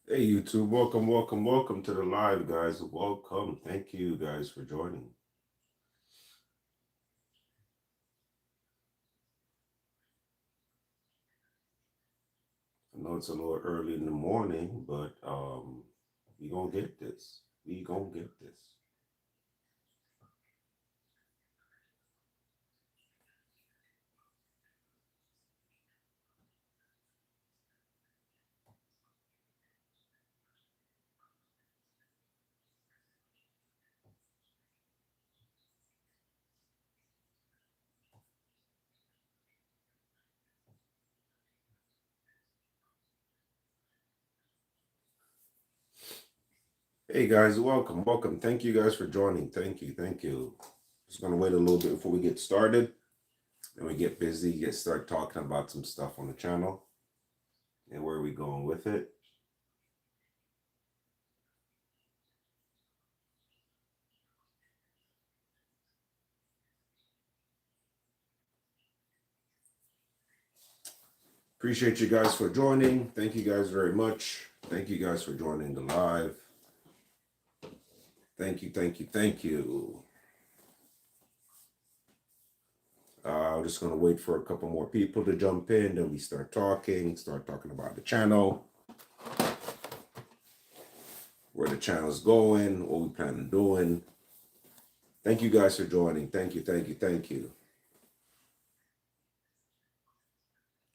Hey YouTube, welcome to the live, guys. Welcome. Thank you guys for joining. I know it's a little early in the morning, but we gonna get this. We gonna get this. Hey guys, welcome. Thank you guys for joining. Thank you. Just gonna wait a little bit before we get started. And we get busy, start talking about some stuff on the channel and where we going with it. Appreciate you guys for joining. Thank you guys very much. Thank you guys for joining the live. Thank you. I'm just going to wait for a couple more people to jump in. Then we start talking about the channel, where the channel's going, what we plan on doing. Thank you guys for joining. Thank you.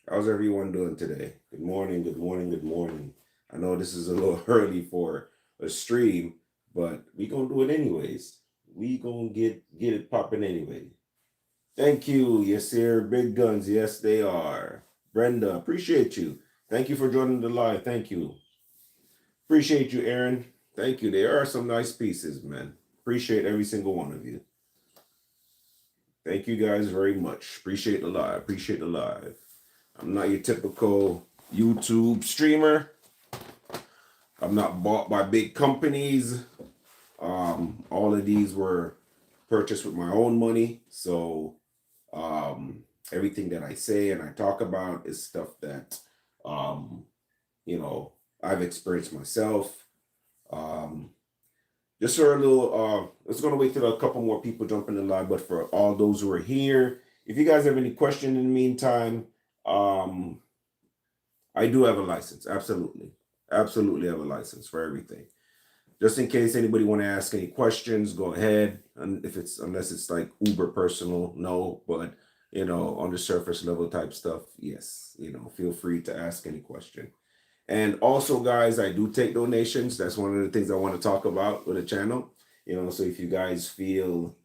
How's everyone doing today? Good morning. I know this is a little early for a stream, but we going to do it anyways. We going to get it popping anyway. Thank you. Yes, sir. Big guns. Yes, they are. Brenda, appreciate you. Thank you for joining the live. Thank you. Appreciate you, Aaron. Thank you. There are some nice pieces, man. Appreciate every single one of you. Thank you guys very much. Appreciate the live. I'm not your typical YouTube streamer. I'm not bought by big companies. All of these were purchased with my own money. So everything that I say and I talk about is stuff that um, I've experienced myself. Um, just for a little, it's gonna wait till a couple more people jump in the line. But for all those who are here, if you guys have any question in the meantime, um, I do have a license. Absolutely have a license for everything. Just in case anybody want to ask any questions, go ahead. And if it's unless it's like uber personal, no. But on the surface level type stuff, yes. Feel free to ask any question. And also, guys, I do take donations. That's one of the things I want to talk about with the channel. So if you guys feel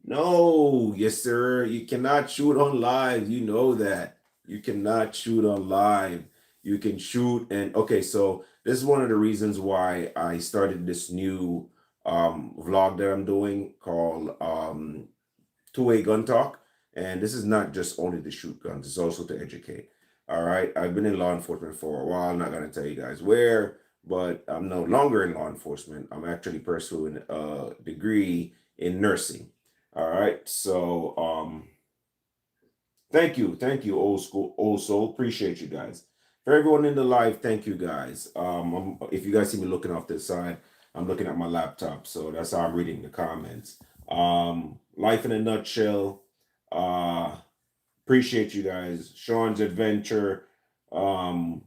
no, yes, sir, you cannot shoot on live. You know that. You cannot shoot on live. You can shoot and okay, so this is one of the reasons why I started this new vlog that I'm doing called two-way gun talk. And this is not just only to shoot guns, it's also to educate. All right. I've been in law enforcement for a while. I'm not going to tell you guys where, but I'm no longer in law enforcement. I'm actually pursuing a degree in nursing. All right. So thank you, old soul. Appreciate you guys. For everyone in the live, thank you guys. If you guys see me looking off to the side, I'm looking at my laptop, so that's how I'm reading the comments. Life in a nutshell. Uh, appreciate you guys. Sean's adventure. Um,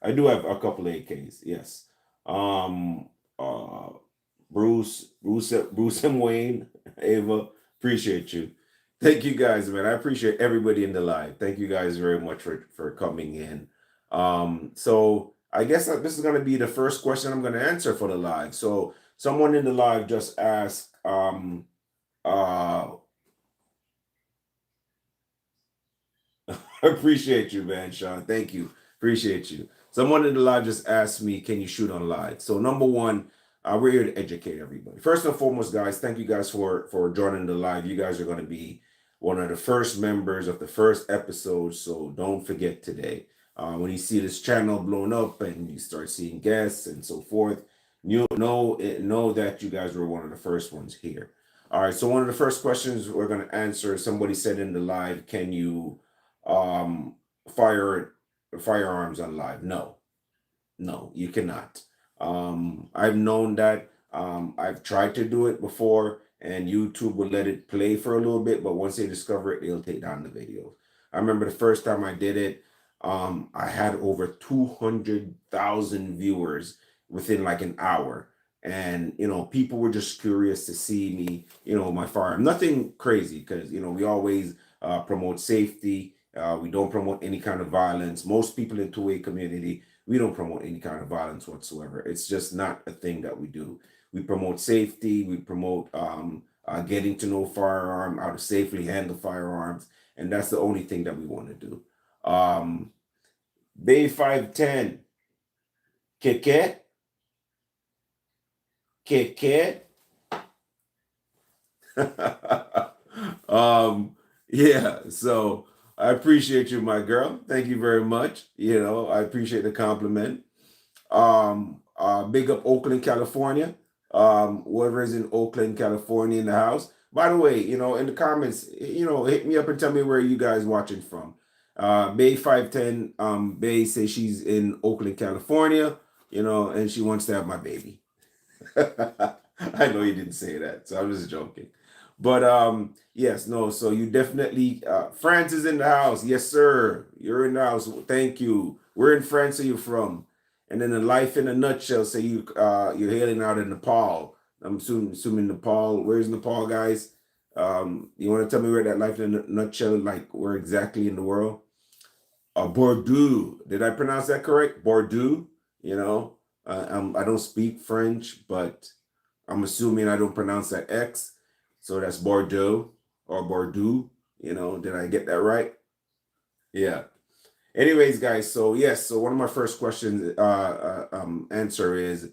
I do have a couple AKs. Yes. Um, uh, Bruce and Wayne, Ava. Appreciate you. Thank you guys, man. I appreciate everybody in the live. Thank you guys very much for coming in. So I guess that this is gonna be the first question I'm gonna answer for the live. So someone in the live just asked, uh I appreciate you, man, Sean. Thank you. Appreciate you. Someone in the live just asked me, can you shoot on live? So number one, we're here to educate everybody. First and foremost, guys, thank you guys for joining the live. You guys are going to be one of the first members of the first episode, so don't forget today. When you see this channel blown up and you start seeing guests and so forth, you know that you guys were one of the first ones here. All right, so one of the first questions we're going to answer, somebody said in the live, can you um, fire firearms on live. No, no, you cannot. I've known that. I've tried to do it before, and YouTube will let it play for a little bit, but once they discover it, they'll take down the videos. I remember the first time I did it, I had over 200,000 viewers within like an hour. And, people were just curious to see me, my firearm. Nothing crazy because, we always promote safety. We don't promote any kind of violence. Most people in the 2A community, we don't promote any kind of violence whatsoever. It's just not a thing that we do. We promote safety. We promote getting to know firearm, how to safely handle firearms, and that's the only thing that we want to do. Bay 510, Keke, Keke. Yeah, so I appreciate you, my girl. Thank you very much. I appreciate the compliment. Big up Oakland, California. Whoever is in Oakland, California in the house. By the way, in the comments, hit me up and tell me where you guys watching from. Bay 510, Bay says she's in Oakland, California, and she wants to have my baby. I know you didn't say that, so I'm just joking. But yes, no, so you definitely France is in the house. Yes, sir. You're in the house. Thank you. Where in France are you from? And then the life in a nutshell, say you're hailing out in Nepal. I'm assuming Nepal. Where's Nepal, guys? You want to tell me where that life in a nutshell, like where exactly in the world? Bordeaux. Did I pronounce that correct? Bordeaux. I don't speak French, but I'm assuming I don't pronounce that X. So that's Bordeaux or Bordeaux. Did I get that right? Yeah. Anyways, guys, so yes, so one of my first questions answer is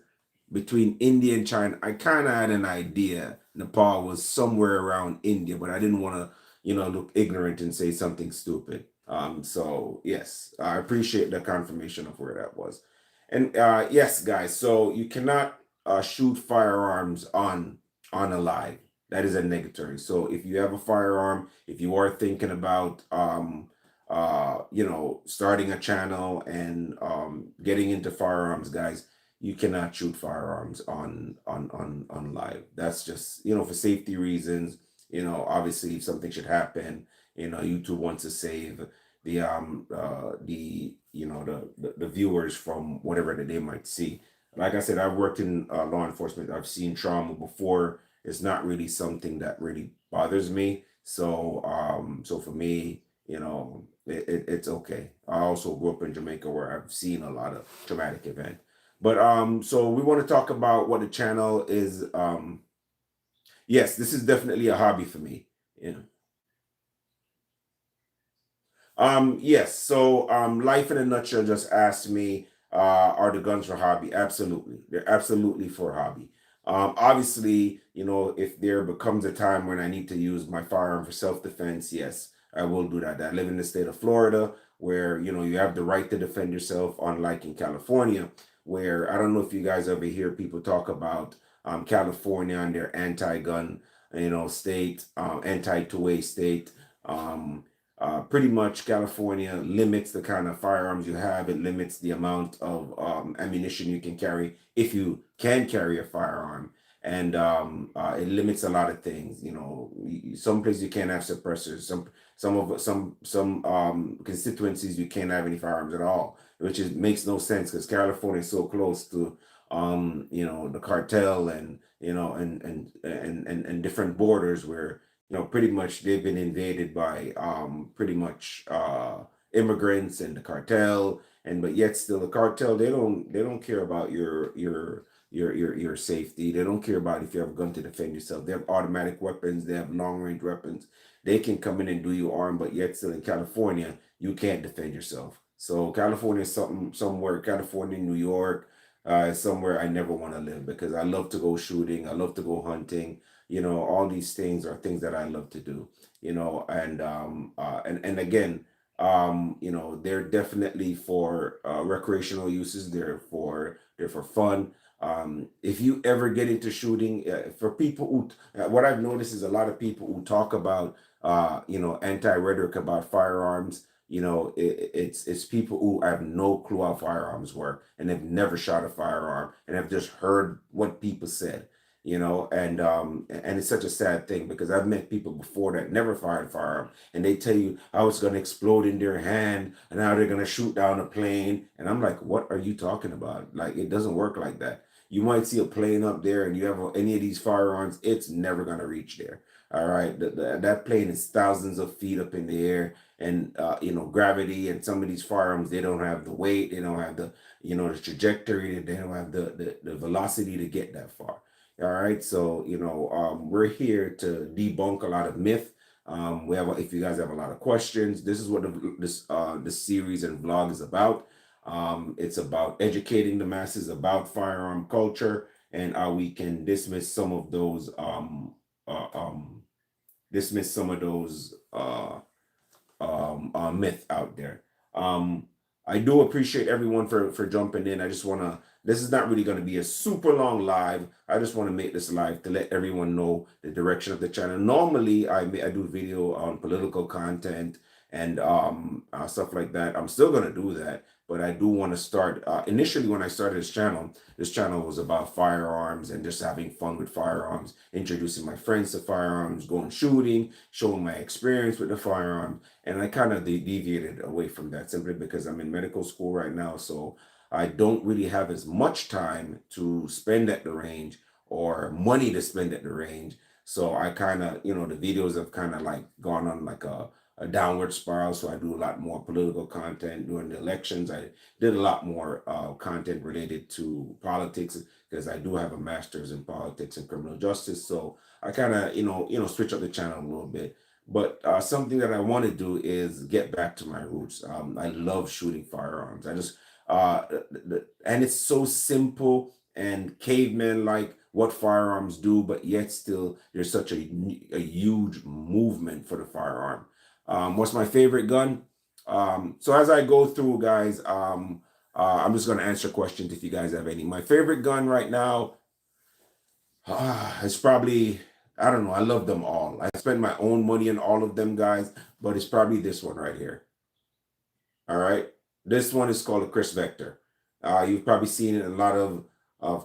between India and China. I kind of had an idea Nepal was somewhere around India, but I didn't want to, look ignorant and say something stupid. So yes, I appreciate the confirmation of where that was. And yes, guys, so you cannot shoot firearms on a live. That is a negatory. So if you have a firearm, if you are thinking about starting a channel and getting into firearms, guys, you cannot shoot firearms on live. That's just, for safety reasons. Obviously, if something should happen, YouTube wants to save the viewers from whatever that they might see. Like I said, I've worked in law enforcement. I've seen trauma before. It's not really something that really bothers me. So for me, it's okay. I also grew up in Jamaica where I've seen a lot of traumatic event. But so we want to talk about what the channel is. Yes, this is definitely a hobby for me. Yeah. Yes. So, Life in a Nutshell just asked me, are the guns for hobby? Absolutely. They're absolutely for hobby. Obviously, if there becomes a time when I need to use my firearm for self-defense, yes, I will do that. I live in the state of Florida where, you have the right to defend yourself, unlike in California, where I don't know if you guys ever hear people talk about California and their anti-gun, state, anti-2A state. Pretty much California limits the kind of firearms you have. It limits the amount of ammunition you can carry if you can carry a firearm, and it limits a lot of things. Some places you can't have suppressors. Some constituencies you can't have any firearms at all, which makes no sense because California is so close to the cartel and and different borders where pretty much they've been invaded by pretty much immigrants and the cartel, and but yet still the cartel they don't care about your safety. They don't care about if you have a gun to defend yourself. They have automatic weapons. They have long range weapons. They can come in and do you harm, but yet still in California you can't defend yourself. So California is somewhere. California, New York, somewhere I never want to live because I love to go shooting. I love to go hunting. All these things are things that I love to do. And again, they're definitely for recreational uses. They're for fun. If you ever get into shooting, for people what I've noticed is a lot of people who talk about anti rhetoric about firearms. it's people who have no clue how firearms work and have never shot a firearm and have just heard what people said. And it's such a sad thing because I've met people before that never fired a firearm, and they tell you how it's going to explode in their hand and how they're going to shoot down a plane. And I'm like, what are you talking about? Like, it doesn't work like that. You might see a plane up there and you have any of these firearms, it's never going to reach there. All right. That plane is thousands of feet up in the air, and gravity, and some of these firearms, they don't have the weight, they don't have the trajectory, they don't have the velocity to get that far. All right, so we're here to debunk a lot of myth. If you guys have a lot of questions, this is what this series and vlog is about. It's about educating the masses about firearm culture and how we can dismiss some of those uh, um, myth out there. Um, I do appreciate everyone for jumping in. I just want to. This is not really going to be a super long live. I just want to make this live to let everyone know the direction of the channel. Normally, I do video on political content and stuff like that. I'm still going to do that, but I do want to start. Initially, when I started this channel was about firearms and just having fun with firearms, introducing my friends to firearms, going shooting, showing my experience with the firearm. And I kind of deviated away from that simply because I'm in medical school right now. So I don't really have as much time to spend at the range or money to spend at the range. So I kind of, the videos have kind of like gone on like a downward spiral. So I do a lot more political content during the elections. I did a lot more content related to politics because I do have a master's in politics and criminal justice. So I kind of, switch up the channel a little bit. But something that I want to do is get back to my roots. I love shooting firearms. I just and it's so simple and caveman like what firearms do, but yet still there's such a huge movement for the firearm. What's my favorite gun? So as I go through, guys, I'm just going to answer questions if you guys have any. My favorite gun right now it's probably, I don't know, I love them all. I spend my own money on all of them, guys, but it's probably this one right here. All right. This one is called a Chris Vector. You've probably seen it in a lot of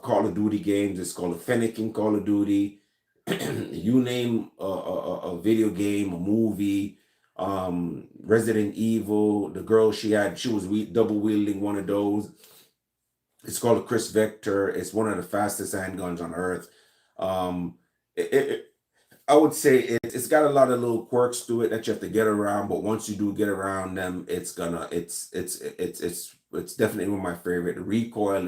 Call of Duty games. It's called a Fennec in Call of Duty. You name a video game, a movie, Resident Evil. The girl she was double wielding one of those. It's called a Chris Vector. It's one of the fastest handguns on earth. Um, I would say it's got a lot of little quirks to it that you have to get around, but once you do get around them, it's definitely one of my favorite. The recoil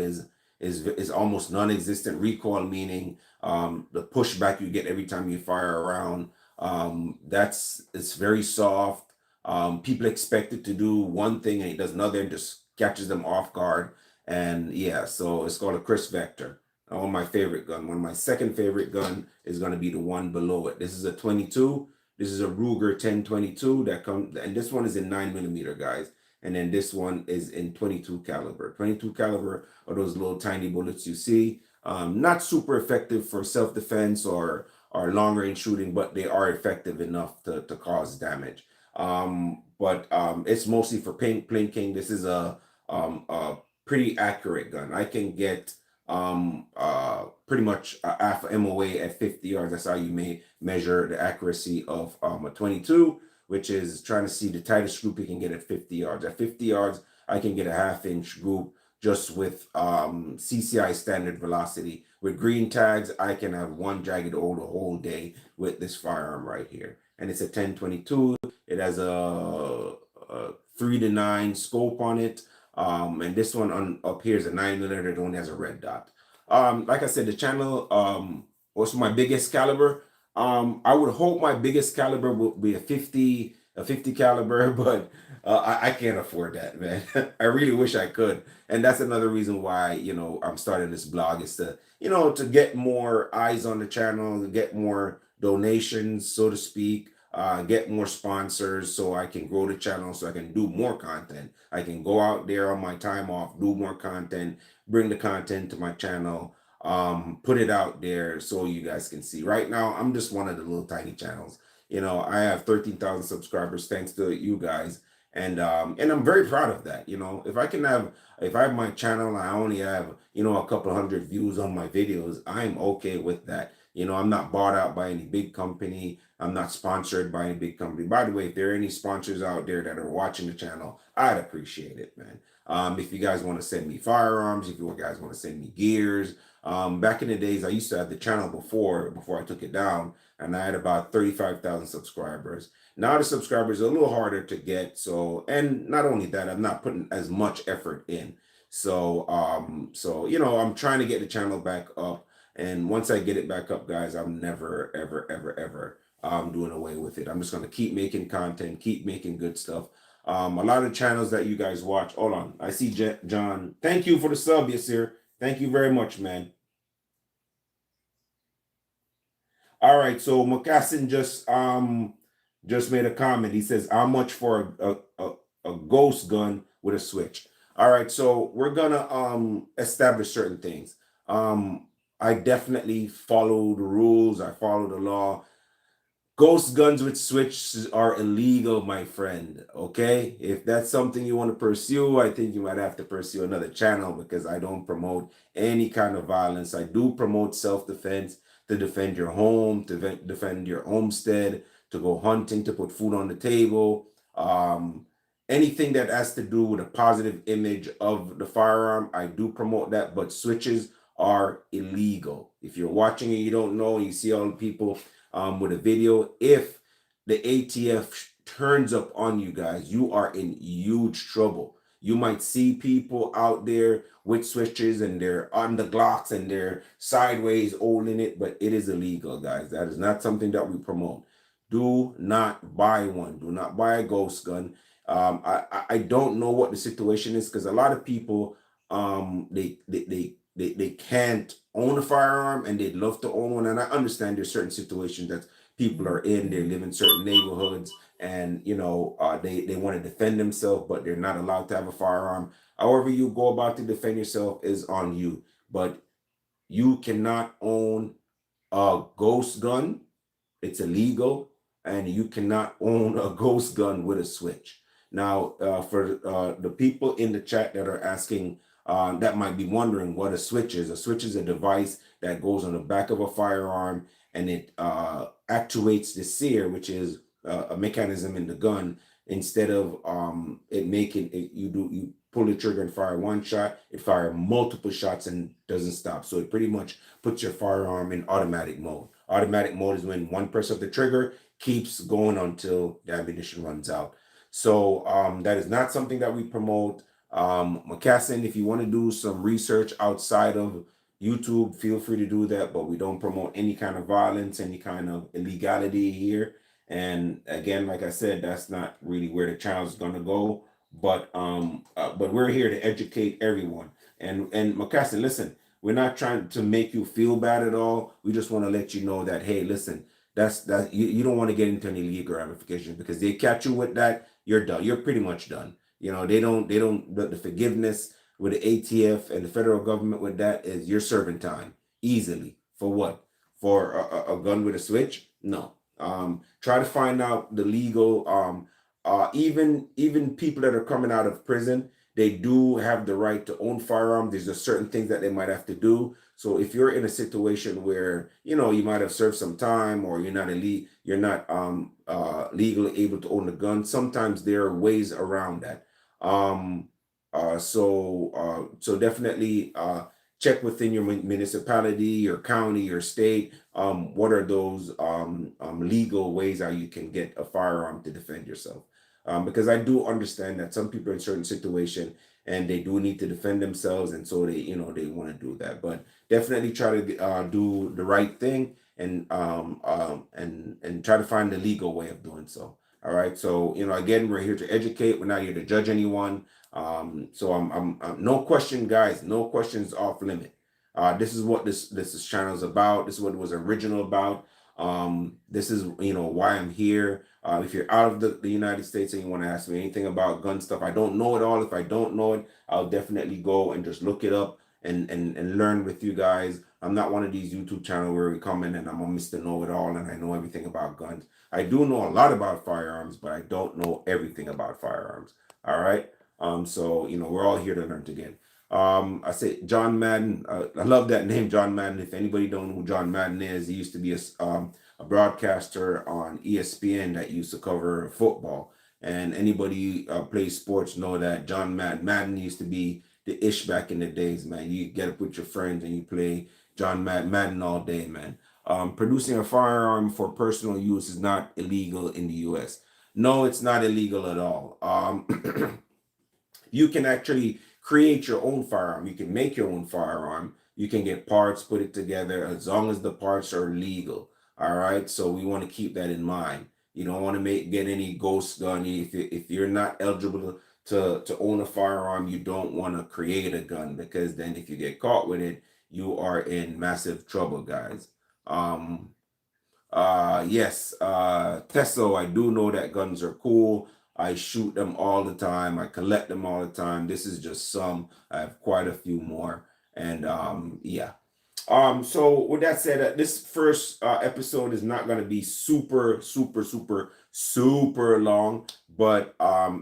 is almost non-existent. Recoil meaning the pushback you get every time you fire around. It's very soft. People expect it to do one thing and it does another and just catches them off guard. And yeah, so it's called a Chris Vector. One of my favorite gun. One of my second favorite gun is going to be the one below it. This is a 22. This is a Ruger 1022 that comes, and this one is in 9mm, guys. And then this one is in 22 caliber. 22 caliber are those little tiny bullets you see. Not super effective for self-defense or long range shooting, but they are effective enough to cause damage. But it's mostly for plinking. This is a pretty accurate gun. I can get pretty much a half MOA at 50 yards. That's how you may measure the accuracy of a 22, which is trying to see the tightest group you can get at 50 yards. At 50 yards, I can get a half-inch group just with CCI standard velocity. With green tags, I can have one jagged hole the whole day with this firearm right here. And it's a 1022. It has a 3-to-9 scope on it. And this one up here is a 9mm. It only has a red dot. Like I said, the channel, what's my biggest caliber? I would hope my biggest caliber will be a 50 caliber, but I can't afford that, man. I really wish I could. And that's another reason why, I'm starting this blog is to, to get more eyes on the channel, to get more donations, so to speak, get more sponsors so I can grow the channel, so I can do more content. I can go out there on my time off, do more content, bring the content to my channel, put it out there so you guys can see. Right now, I'm just one of the little tiny channels. I have 13,000 subscribers thanks to you guys. And I'm very proud of that. If I have my channel and I only have, a couple hundred views on my videos, I'm okay with that. I'm not bought out by any big company. I'm not sponsored by any big company. By the way, if there are any sponsors out there that are watching the channel, I'd appreciate it, man. If you guys want to send me firearms, if you guys want to send me gears, back in the days, I used to have the channel before I took it down, and I had about 35,000 subscribers. Now the subscribers are a little harder to get. So, and not only that, I'm not putting as much effort in. So I'm trying to get the channel back up. And once I get it back up, guys, I'm never, ever, ever, ever doing away with it. I'm just gonna keep making content, keep making good stuff. A lot of channels that you guys watch. Hold on, I see John. Thank you for the sub, yes, sir. Thank you very much, man. All right, so Mocassin just made a comment. He says, "How much for a ghost gun with a switch?" All right, so we're gonna establish certain things. I definitely follow the rules. I follow the law. Ghost guns with switches are illegal, my friend. Okay. If that's something you want to pursue, I think you might have to pursue another channel because I don't promote any kind of violence. I do promote self defense to defend your home, to defend your homestead, to go hunting, to put food on the table. Anything that has to do with a positive image of the firearm, I do promote that, but switches are illegal. If you're watching and you don't know, and you see all the people with a video. If the ATF turns up on you guys, you are in huge trouble. You might see people out there with switches and they're on the Glocks and they're sideways holding it, but it is illegal, guys. That is not something that we promote. Do not buy one. Do not buy a ghost gun. I don't know what the situation is because a lot of people they can't own a firearm and they'd love to own one. And I understand there's certain situations that people are in. They live in certain neighborhoods, and they want to defend themselves, but they're not allowed to have a firearm. However, you go about to defend yourself is on you. But you cannot own a ghost gun. It's illegal, and you cannot own a ghost gun with a switch. Now, for the people in the chat that are asking, that might be wondering what a switch is a device that goes on the back of a firearm and it actuates the sear, which is a mechanism in the gun. Instead of it making it, you pull the trigger and fire one shot, it fire multiple shots and doesn't stop. So it pretty much puts your firearm in automatic mode. Automatic mode is when one press of the trigger keeps going until the ammunition runs out. So that is not something that we promote. Mocassin, if you want to do some research outside of YouTube, feel free to do that. But we don't promote any kind of violence, any kind of illegality here. And again, like I said, that's not really where the channel is going to go. But we're here to educate everyone. And Mocassin, listen, we're not trying to make you feel bad at all. We just want to let you know that, hey, listen, you don't want to get into any legal ramifications because they catch you with that, you're done. You're pretty much done. They don't the forgiveness with the ATF and the federal government with that is you're serving time easily. For what? For a gun with a switch? No. Try to find out the legal even people that are coming out of prison, they do have the right to own firearms. There's just certain things that they might have to do. So if you're in a situation where you might have served some time or you're not legally able to own a gun, sometimes there are ways around that. Um, so definitely check within your municipality, your county, your state. What are those legal ways how you can get a firearm to defend yourself? Because I do understand that some people are in certain situation and they do need to defend themselves, and so they want to do that. But definitely try to do the right thing and try to find the legal way of doing so. All right. So again, we're here to educate. We're not here to judge anyone. So I'm no question, guys. No questions off limit. This is what this channel is about. This is what it was original about. This is why I'm here. If you're out of the United States and you want to ask me anything about gun stuff, I don't know it all. If I don't know it, I'll definitely go and just look it up and learn with you guys. I'm not one of these YouTube channels where we come in and I'm a Mr. Know-it-all and I know everything about guns. I do know a lot about firearms, but I don't know everything about firearms. All right. So we're all here to learn together. I say John Madden. I love that name, John Madden. If anybody don't know who John Madden is, he used to be a broadcaster on ESPN that used to cover football. And anybody plays sports know that Madden used to be the ish back in the days, man. You get up with your friends and you play Madden all day, man. Producing a firearm for personal use is not illegal in the U.S. No, it's not illegal at all. You can actually create your own firearm. You can make your own firearm. You can get parts, put it together, as long as the parts are legal. All right. So we want to keep that in mind. You don't want to get any ghost gun. If you're not eligible to own a firearm, you don't want to create a gun, because then if you get caught with it, you are in massive trouble, guys. Um, yes, Teso, I do know that guns are cool. I shoot them all the time. I collect them all the time. This is just some. I have quite a few more. And yeah. So with that said, this first episode is not going to be super long, but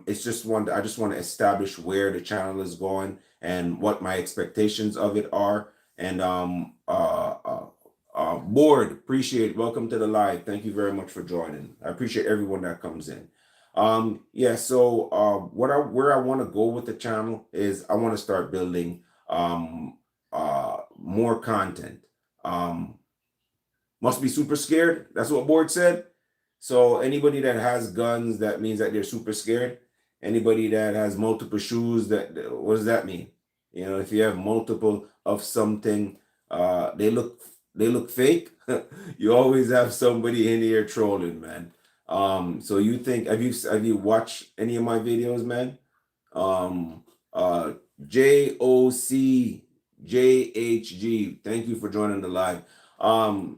it's just I just want to establish where the channel is going and what my expectations of it are. And Board, appreciate it. Welcome to the live. Thank you very much for joining. I appreciate everyone that comes in. Yeah, so where I want to go with the channel is I want to start building more content. Must be super scared. That's what Board said. So anybody that has guns, that means that they're super scared. Anybody that has multiple shoes, what does that mean? If you have multiple of something, they look fake. You always have somebody in here trolling, man. So you think have you watched any of my videos, man? Um, uh, JOCJHG. Thank you for joining the live.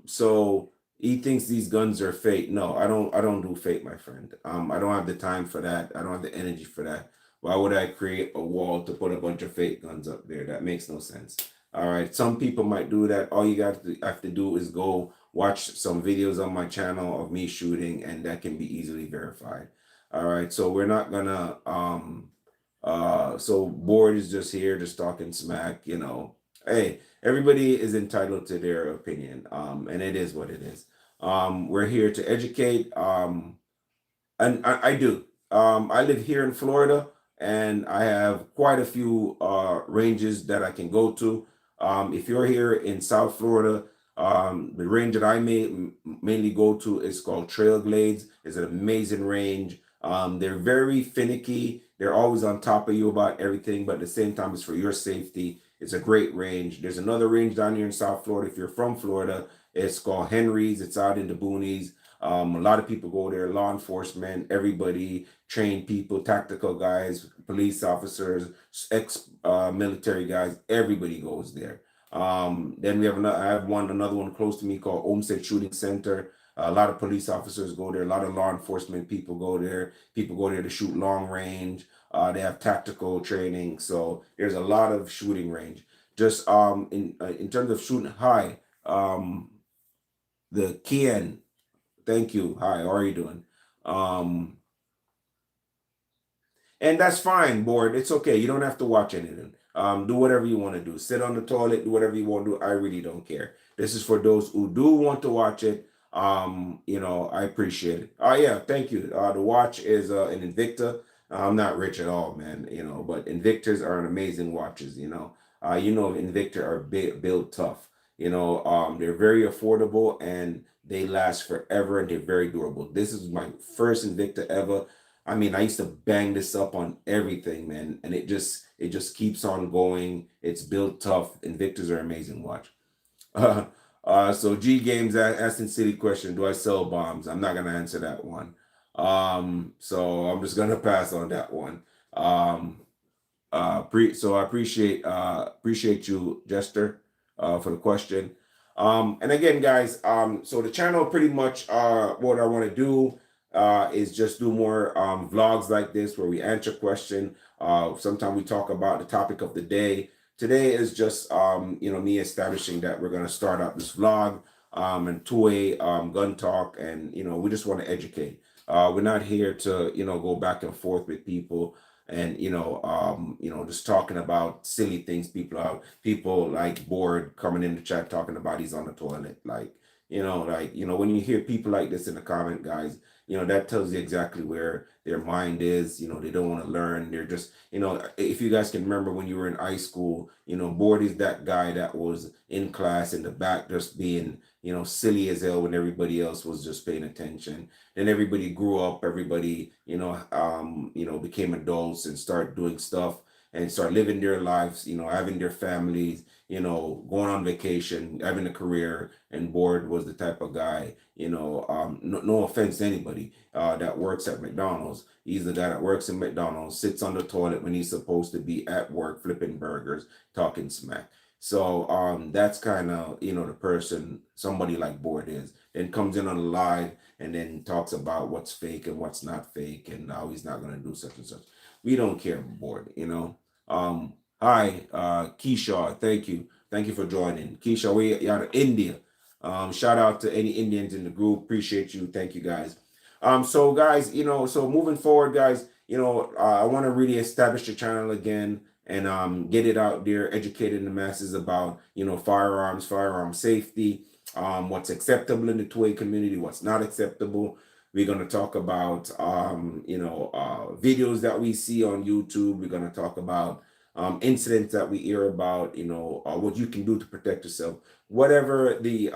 So he thinks these guns are fake. No, I don't. I don't do fake, my friend. I don't have the time for that. I don't have the energy for that. Why would I create a wall to put a bunch of fake guns up there? That makes no sense. All right. Some people might do that. All you have to do is go watch some videos on my channel of me shooting, and that can be easily verified. All right. So we're not gonna so Board is just here, just talking smack, Hey, everybody is entitled to their opinion. And it is what it is. We're here to educate. And I do. I live here in Florida, and I have quite a few ranges that I can go to. If you're here in South Florida, the range that I mainly go to is called Trailglades. It's an amazing range. They're very finicky. They're always on top of you about everything, but at the same time, it's for your safety. It's a great range. There's another range down here in South Florida. If you're from Florida, it's called Henry's. It's out in the boonies. A lot of people go there, law enforcement, everybody, trained people, tactical guys, police officers, ex-military guys, everybody goes there. Then we have I have another one close to me called Olmsted Shooting Center. A lot of police officers go there. A lot of law enforcement people go there. People go there to shoot long range. They have tactical training. So there's a lot of shooting range. Just in terms of shooting high, the Kian. Thank you. Hi, how are you doing? Um, and that's fine, Board. It's okay. You don't have to watch anything. Do whatever you want to do. Sit on the toilet, do whatever you want to do. I really don't care. This is for those who do want to watch it. I appreciate it. Oh yeah, thank you. The watch is an Invicta. I'm not rich at all, man, but Invictas are an amazing watches, Invicta are built tough. They're very affordable and they last forever and they're very durable. This is my first Invicta ever. I mean, I used to bang this up on everything, man, and it just keeps on going. It's built tough. Invictus are amazing watch. So G Games asking city question: do I sell bombs? I'm not gonna answer that one. So I'm just gonna pass on that one. So I appreciate you, Jester, for the question. And again, guys, so the channel pretty much what I want to do is just do more vlogs like this where we answer question. Sometimes we talk about the topic of the day. Today is just me establishing that we're gonna start out this vlog and two-way gun talk, and we just want to educate. We're not here to go back and forth with people and just talking about silly things. People like bored coming in the chat talking about he's on the toilet, when you hear people like this in the comment, guys, that tells you exactly where their mind is. They don't want to learn. They're just, if you guys can remember when you were in high school, bored is that guy that was in class in the back just being, silly as hell when everybody else was just paying attention. Then everybody grew up, everybody, became adults and start doing stuff and start living their lives, having their families, going on vacation, having a career, and bored was the type of guy, no offense to anybody that works at McDonald's. He's the guy that works in McDonald's, sits on the toilet when he's supposed to be at work flipping burgers, talking smack. So that's kind of the person somebody like Board is. Then comes in on the live and then talks about what's fake and what's not fake and how he's not gonna do such and such. We don't care, Board. Hi, Keisha, thank you for joining. Keisha, we out of India. Shout out to any Indians in the group. Appreciate you. Thank you, guys. So guys, so moving forward, guys, I want to really establish the channel again and get it out there, educating the masses about firearms, firearm safety, what's acceptable in the 2A community, what's not acceptable. We're going to talk about videos that we see on YouTube. We're going to talk about incidents that we hear about, what you can do to protect yourself. Whatever the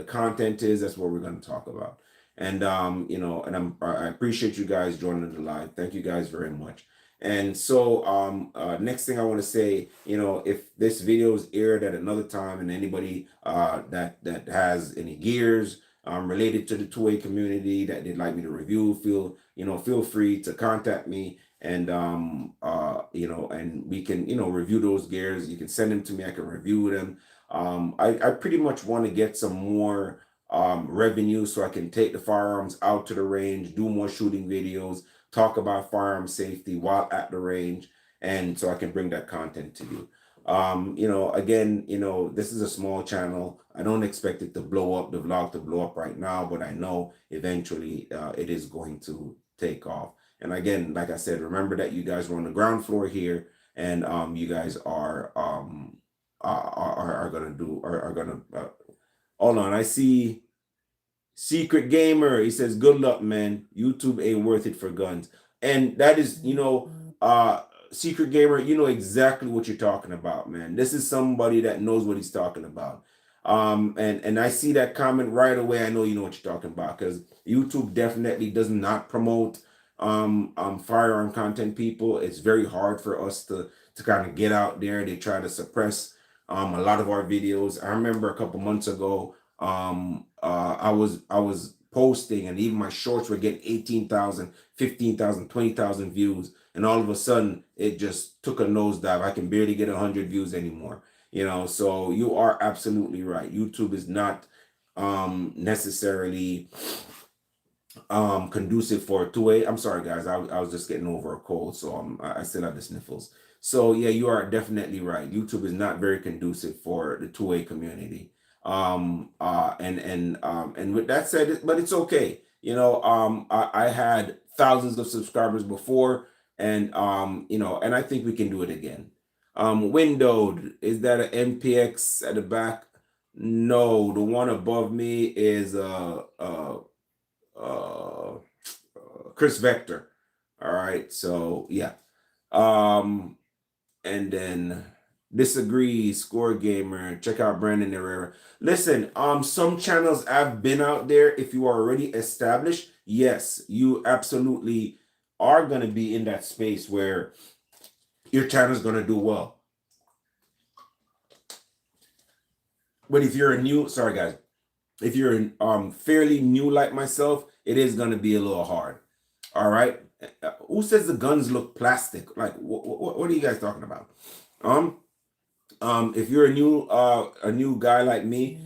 content is, that's what we're going to talk about. And I appreciate you guys joining the live. Thank you guys very much. And so next thing I want to say, if this video is aired at another time and anybody that has any gears related to the 2A community that they'd like me to review, feel free to contact me, and and we can review those gears. You can send them to me, I can review them. I pretty much want to get some more revenue so I can take the firearms out to the range, do more shooting videos, talk about firearm safety while at the range, and so I can bring that content to you. Again, this is a small channel. I don't expect it to blow up, the vlog to blow up right now, but I know eventually it is going to take off. And again, like I said, remember that you guys were on the ground floor here, and you guys are gonna hold on. I see Secret Gamer. He says, "Good luck, man. YouTube ain't worth it for guns." And that is, Secret Gamer, you know exactly what you're talking about, man. This is somebody that knows what he's talking about. And I see that comment right away. I know you know what you're talking about, because YouTube definitely does not promote firearm content, people. It's very hard for us to kind of get out there. They try to suppress a lot of our videos. I remember a couple months ago, I was posting, and even my shorts were getting 18,000, 15,000, 20,000 views, and all of a sudden it just took a nosedive. I can barely get 100 views anymore. So you are absolutely right. YouTube is not necessarily conducive for 2A. I'm sorry, guys. I was just getting over a cold, so I still have the sniffles. So yeah, you are definitely right. YouTube is not very conducive for the 2A community. And with that said, but it's okay. I had thousands of subscribers before, and and I think we can do it again. Windowed, is that an MPX at the back? No, the one above me is uh Chris Vector. All right, so yeah. Um, and then disagree, Score Gamer. Check out Brandon Herrera. Listen, some channels have been out there. If you are already established, yes, you absolutely are gonna be in that space where your channel is gonna do well. But if you're a new, sorry guys, if you're fairly new like myself, it is gonna be a little hard. All right. Who says the guns look plastic? Like, what are you guys talking about? If you're a new guy like me,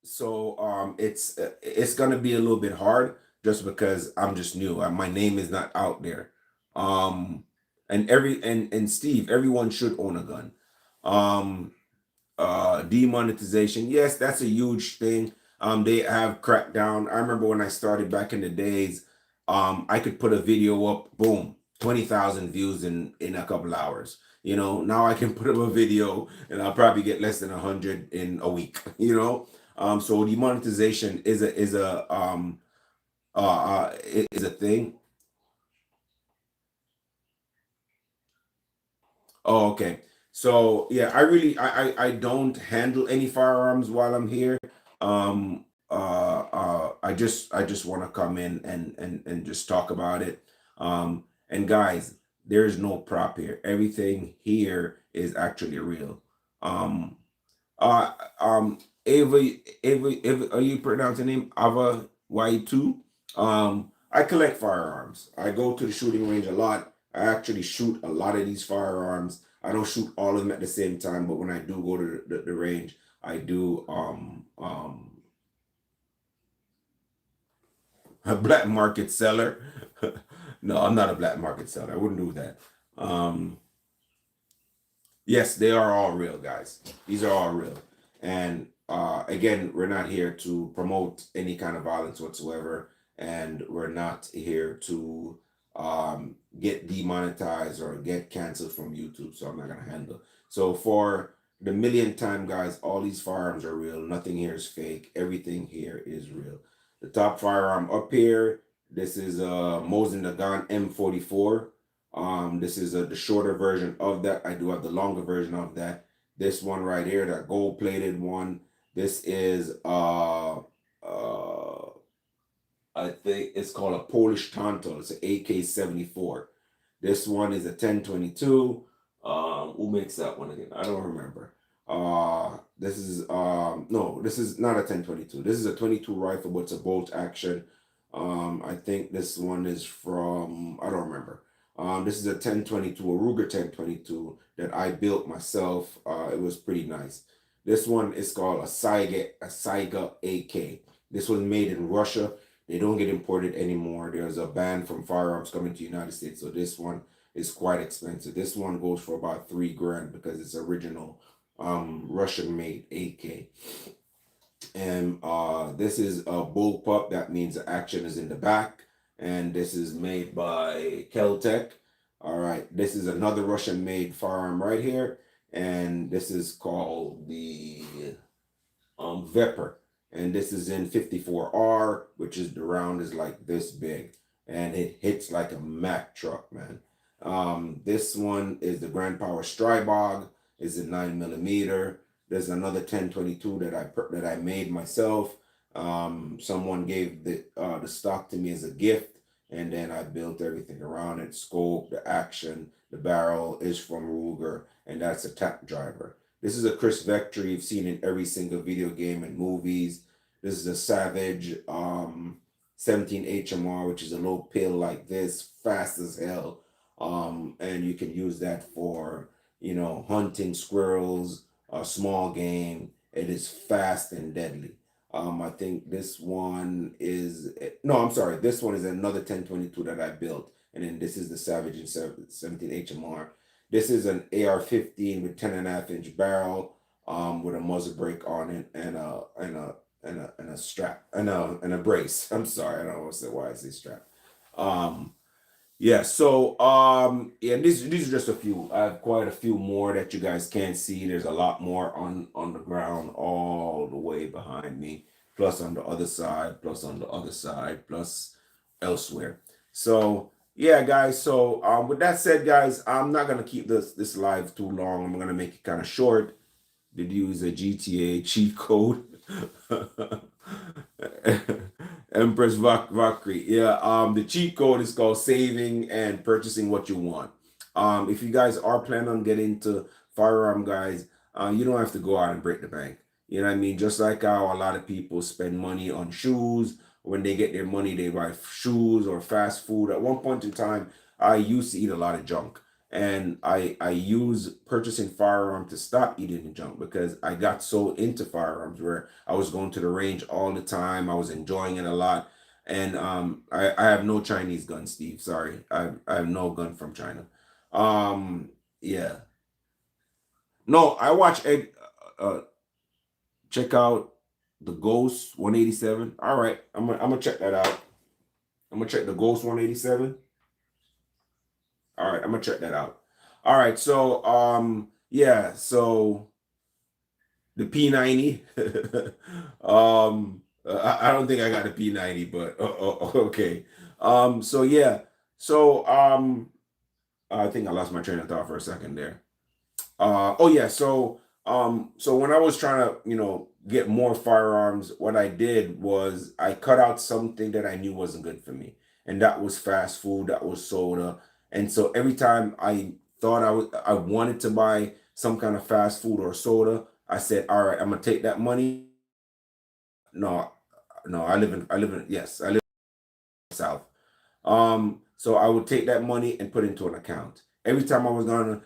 so it's gonna be a little bit hard just because I'm just new. My name is not out there. Um, And Steve, everyone should own a gun. Um, Demonetization, yes, that's a huge thing. They have cracked down. I remember when I started back in the days, I could put a video up, boom, 20,000 views in a couple hours. Now I can put up a video and I'll probably get less than 100 in a week. So demonetization is a thing. Oh, okay. So yeah, I don't handle any firearms while I'm here. I just want to come in and just talk about it. And guys, there's no prop here. Everything here is actually real. Um, uh, Ava, Ava, are you pronouncing the name Ava Y2? I collect firearms. I go to the shooting range a lot. I actually shoot a lot of these firearms. I don't shoot all of them at the same time, but when I do go to the range, I do a black market seller. No, I'm not a black market seller. I wouldn't do that. Um, Yes, they are all real, guys. These are all real. And again, we're not here to promote any kind of violence whatsoever. And we're not here to get demonetized or get canceled from YouTube. So I'm not going to handle. So for the millionth time, guys, all these firearms are real. Nothing here is fake. Everything here is real. The top firearm up here, this is Mosin Nagant M44. This is the shorter version of that. I do have the longer version of that. This one right here, that gold plated one. This is I think it's called a Polish Tonto. It's an AK-74. This one is a 1022. Who makes that one again? I don't remember. This is no, this is not a 1022. This is a 22 rifle, but it's a bolt action. I think this one is from, I don't remember. This is a 1022, a Ruger 1022 that I built myself. It was pretty nice. This one is called a Saiga AK. This was made in Russia. They don't get imported anymore. There's a ban from firearms coming to the United States. So this one is quite expensive. This one goes for about 3 grand because it's original Russian made AK. And this is a bullpup. That means the action is in the back. And this is made by Keltec. All right. This is another Russian made firearm right here. And this is called the Vepr, and this is in 54R, which is the round is like this big, and it hits like a Mack truck, man. This one is the Grand Power Strybog, is a 9 millimeter. There's another 1022 that I made myself. Someone gave the stock to me as a gift, and then I built everything around it. Scope, the action, the barrel is from Ruger, and that's a tap driver. This is a Chris Vector you've seen in every single video game and movies. This is a Savage 17 HMR, which is a little pill like this, fast as hell. And you can use that for, hunting squirrels, small game. It is fast and deadly. I think this one is, no, I'm sorry. This one is another 1022 that I built. And then this is the Savage and 17 HMR. This is an AR-15 with 10.5 inch barrel, with a muzzle brake on it and a strap and a brace. I'm sorry, I don't know why I say strap. Um, yeah, so yeah, these are just a few. I have quite a few more that you guys can't see. There's a lot more on the ground all the way behind me, plus on the other side, plus on the other side, plus elsewhere. So yeah, guys. So with that said, guys, I'm not gonna keep this live too long. I'm gonna make it kind of short. Did use a GTA cheat code. Empress Valkyrie. Yeah, the cheat code is called saving and purchasing what you want. If you guys are planning on getting into firearm, guys, you don't have to go out and break the bank. You know what I mean? Just like how a lot of people spend money on shoes. When they get their money, they buy shoes or fast food. At one point in time, I used to eat a lot of junk. And I use purchasing firearm to stop eating junk because I got so into firearms where I was going to the range all the time. I was enjoying it a lot. And I have no Chinese gun, Steve. Sorry. I have no gun from China. Yeah. No, I watch Ed. Uh, check out the Ghost 187. All right, I'm gonna check that out. I'm gonna check the Ghost 187. All right, I'm gonna check that out. All right, so yeah, so the P90. I don't think I got a P90, but okay. So yeah, so I think I lost my train of thought for a second there. Oh yeah, so when I was trying to, get more firearms, what I did was I cut out something that I knew wasn't good for me. And that was fast food, that was soda. And so every time I thought I wanted to buy some kind of fast food or soda, I said, "All right, I'm gonna take that money." No, no, yes, I live in the South. So I would take that money and put it into an account. Every time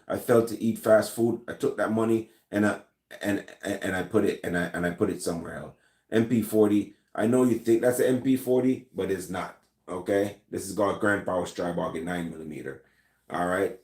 I felt to eat fast food, I took that money and I put it and I put it somewhere else. MP40. I know you think that's an MP40, but it's not. Okay, this is called Grandpa Stribog at 9 millimeter. All right.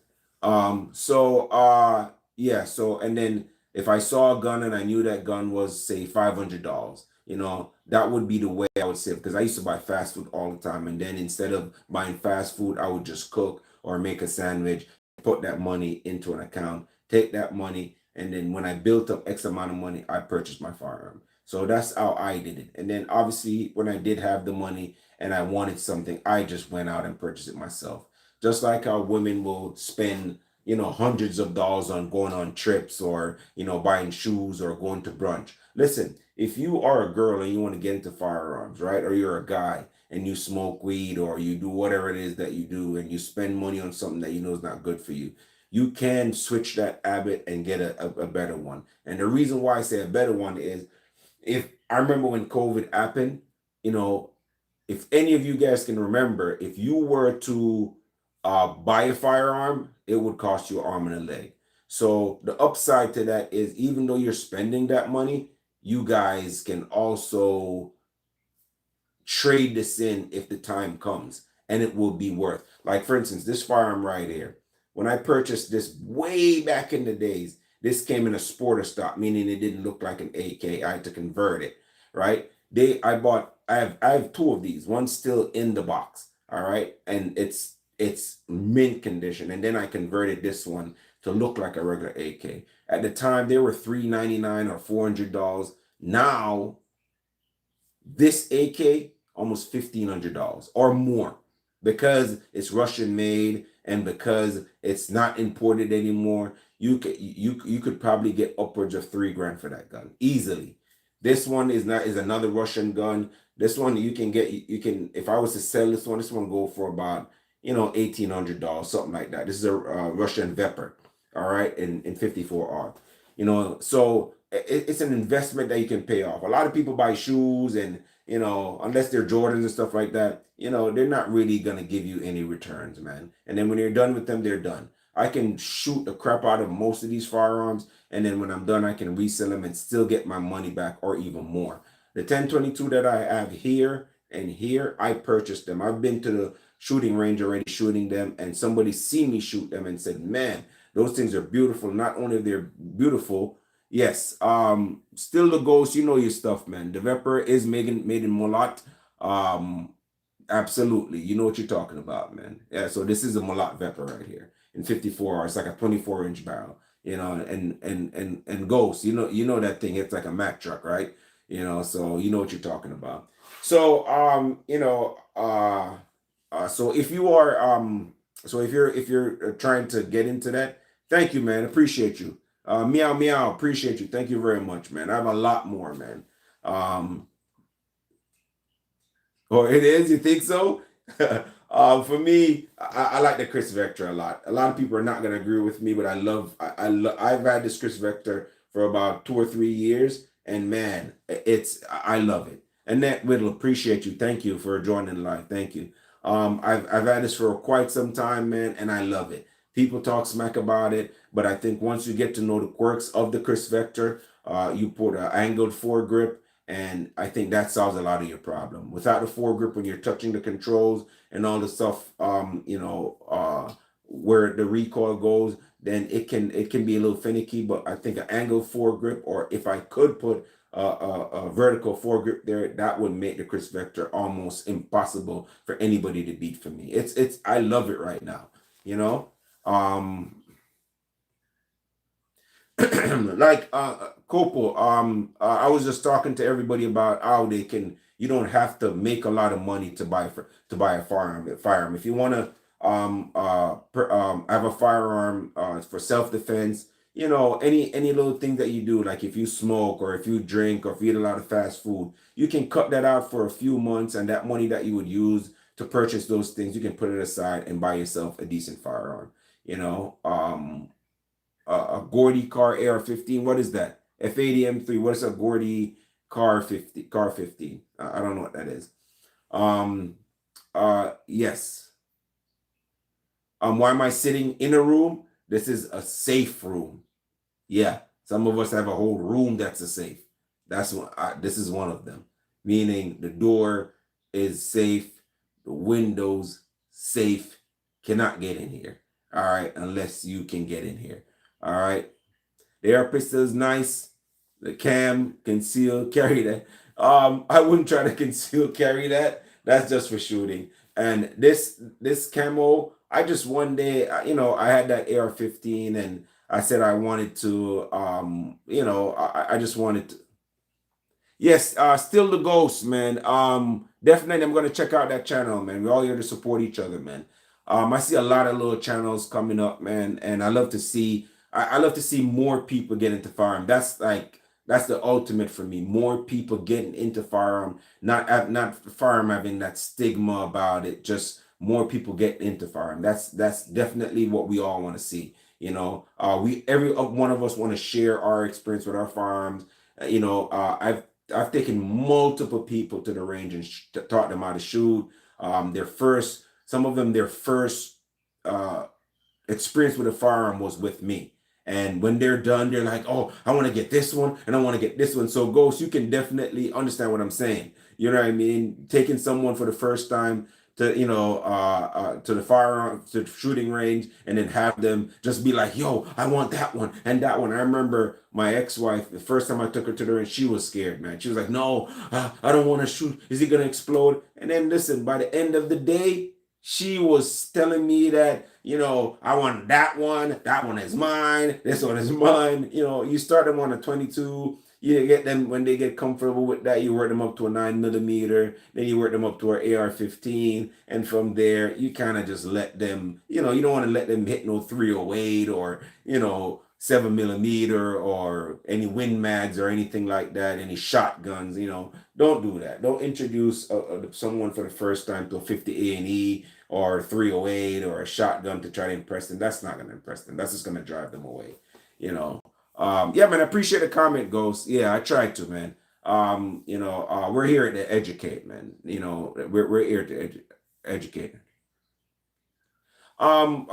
Yeah. So and then if I saw a gun and I knew that gun was say $500, that would be the way I would save because I used to buy fast food all the time. And then instead of buying fast food, I would just cook or make a sandwich, put that money into an account, take that money, and then when I built up X amount of money, I purchased my firearm. So that's how I did it. And then obviously, when I did have the money and I wanted something, I just went out and purchased it myself. Just like how women will spend, hundreds of dollars on going on trips or, buying shoes or going to brunch. Listen, if you are a girl and you want to get into firearms, right, or you're a guy and you smoke weed or you do whatever it is that you do and you spend money on something that you know is not good for you, you can switch that habit and get a better one. And the reason why I say a better one is if I remember when COVID happened, you know, if any of you guys can remember, if you were to buy a firearm, it would cost you an arm and a leg. So the upside to that is even though you're spending that money, you guys can also trade this in if the time comes and it will be worth. Like for instance, this firearm right here. When I purchased this way back in the days, this came in a sporter stock, meaning it didn't look like an AK. I had to convert it, right? I have two of these. One's still in the box, all right? And it's mint condition. And then I converted this one to look like a regular AK. At the time, they were $399 or $400. Now this AK almost $1,500 or more because it's Russian made and because it's not imported anymore. You could probably get upwards of 3 grand for that gun easily. This one is another Russian gun. This one you can get you can if I was to sell this one go for about $1,800 something like that. This is a Russian Vepr, all right, in 54R. So it's an investment that you can pay off. A lot of people buy shoes and unless they're Jordans and stuff like that, they're not really gonna give you any returns, man. And then when you're done with them, they're done. I can shoot the crap out of most of these firearms, and then when I'm done, I can resell them and still get my money back or even more. The 1022 that I have here and here, I purchased them. I've been to the shooting range already shooting them, and somebody seen me shoot them and said, "Man, those things are beautiful. Not only they're beautiful, yes. Still the Ghost, you know your stuff, man. The Vapor is made in Molat. Um, absolutely. You know what you're talking about, man. Yeah, so this is a Molat Vapor right here in 54R. It's like a 24-inch barrel, and Ghost, you know that thing, it's like a Mack truck, right? So you know what you're talking about. So so if you are if you're trying to get into that, thank you, man. Appreciate you. Meow meow, appreciate you. Thank you very much, man. I have a lot more, man. Um, oh, it is. You think so? For me, I like the Chris Vector a lot. A lot of people are not gonna agree with me, but I've had this Chris Vector for about 2 or 3 years, and man, I love it. Annette Whittle, appreciate you. Thank you for joining live. Thank you. I've had this for quite some time, man, and I love it. People talk smack about it, but I think once you get to know the quirks of the Chris Vector, you put an angled foregrip, and I think that solves a lot of your problem. Without the foregrip, when you're touching the controls and all the stuff, where the recoil goes, then it can be a little finicky. But I think an angle foregrip, or if I could put a vertical foregrip there, that would make the Chris Vector almost impossible for anybody to beat for me. It's I love it right now. You know, um, like Copo, I was just talking to everybody about how they can. You don't have to make a lot of money to buy a firearm. If you want to have a firearm for self defense, any little thing that you do, like if you smoke or if you drink or if you eat a lot of fast food, you can cut that out for a few months, and that money that you would use to purchase those things, you can put it aside and buy yourself a decent firearm. You know, a Gordy car AR-15. What is that? F80 M3. What is a Gordy car 15? I don't know what that is. Yes. Why am I sitting in a room? This is a safe room. Yeah, some of us have a whole room that's a safe. That's what this is one of them. Meaning the door is safe, the windows safe. Cannot get in here. All right, unless you can get in here. All right. The air pistol is nice. The cam, conceal, carry that. I wouldn't try to conceal carry that. That's just for shooting. And this camo, I just one day, I had that AR-15, and I said I wanted to, I just wanted to. Yes, still the ghost, man. Definitely, I'm gonna check out that channel, man. We're all here to support each other, man. I see a lot of little channels coming up, man, and I love to see. I love to see more people get into firearm. That's the ultimate for me. More people getting into firearm, not firearm having that stigma about it. Just more people get into firearm. That's definitely what we all want to see. We every one of us want to share our experience with our firearms. I've taken multiple people to the range and taught them how to shoot. Some of them, their first uh, experience with a firearm was with me. And when they're done, they're like, "Oh, I want to get this one, and I want to get this one." So, Ghost, you can definitely understand what I'm saying. You know what I mean? Taking someone for the first time to the firearm to the shooting range, and then have them just be like, "Yo, I want that one and that one." I remember my ex-wife, the first time I took her to the range, she was scared, man. She was like, "No, I don't want to shoot. Is he gonna explode?" And then listen, by the end of the day, she was telling me that, I want that one is mine, this one is mine. You start them on a 22, you get them when they get comfortable with that, you work them up to a 9 millimeter, then you work them up to an AR-15, and from there you kind of just let them, you don't want to let them hit no 308 or 7 millimeter or any Win Mags or anything like that, any shotguns. Don't do that. Don't introduce someone for the first time to a 50 A&E or 308 or a shotgun to try to impress them. That's not going to impress them. That's just going to drive them away. Yeah, man, I appreciate the comment, Ghost. Yeah, I tried to, man. We're here to educate, man. We're here to educate. Some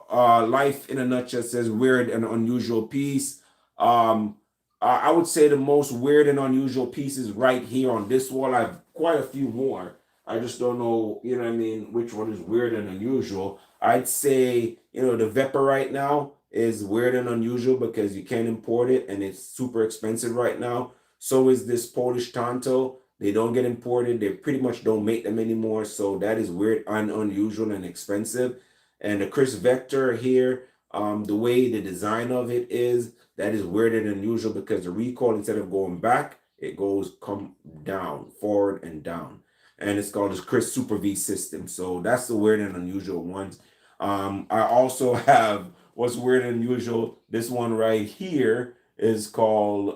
Life in a Nutshell says weird and unusual piece. I would say the most weird and unusual pieces right here on this wall. I have quite a few more. I just don't know, what I mean, which one is weird and unusual. I'd say, the Vepper right now is weird and unusual because you can't import it and it's super expensive right now. So is this Polish Tonto. They don't get imported. They pretty much don't make them anymore. So that is weird and unusual and expensive. And the Chris Vector here, the way the design of it is, that is weird and unusual because the recoil, instead of going back, it goes come down, forward and down. And it's called this Chris Super V system. So that's the weird and unusual ones. I also have what's weird and unusual. This one right here is called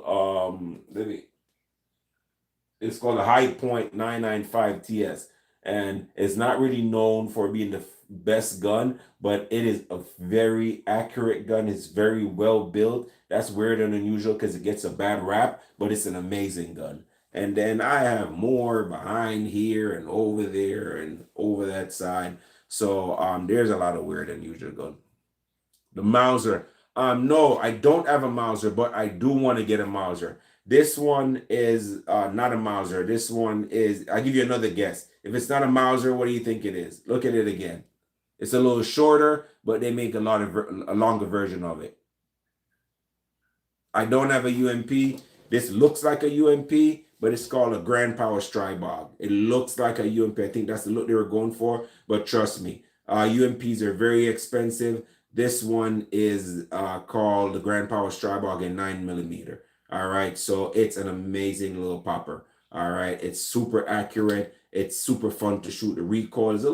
it's called a High Point 995 TS, and it's not really known for being the best gun, but it is a very accurate gun. It's very well built. That's weird and unusual because it gets a bad rap, but it's an amazing gun. And then I have more behind here and over there and over that side. So there's a lot of weird and unusual gun. The Mauser. No, I don't have a Mauser, but I do want to get a Mauser. This one is not a Mauser. This one is, I'll give you another guess. If it's not a Mauser, what do you think it is? Look at it again. It's a little shorter, but they make a longer version of it. I don't have a UMP. This looks like a UMP, but it's called a Grand Power Strybog. It looks like a UMP. I think that's the look they were going for, but trust me, UMPs are very expensive. This one is called the Grand Power Strybog in 9 millimeter. All right, so it's an amazing little popper. All right, it's super accurate. It's super fun to shoot. The recoil is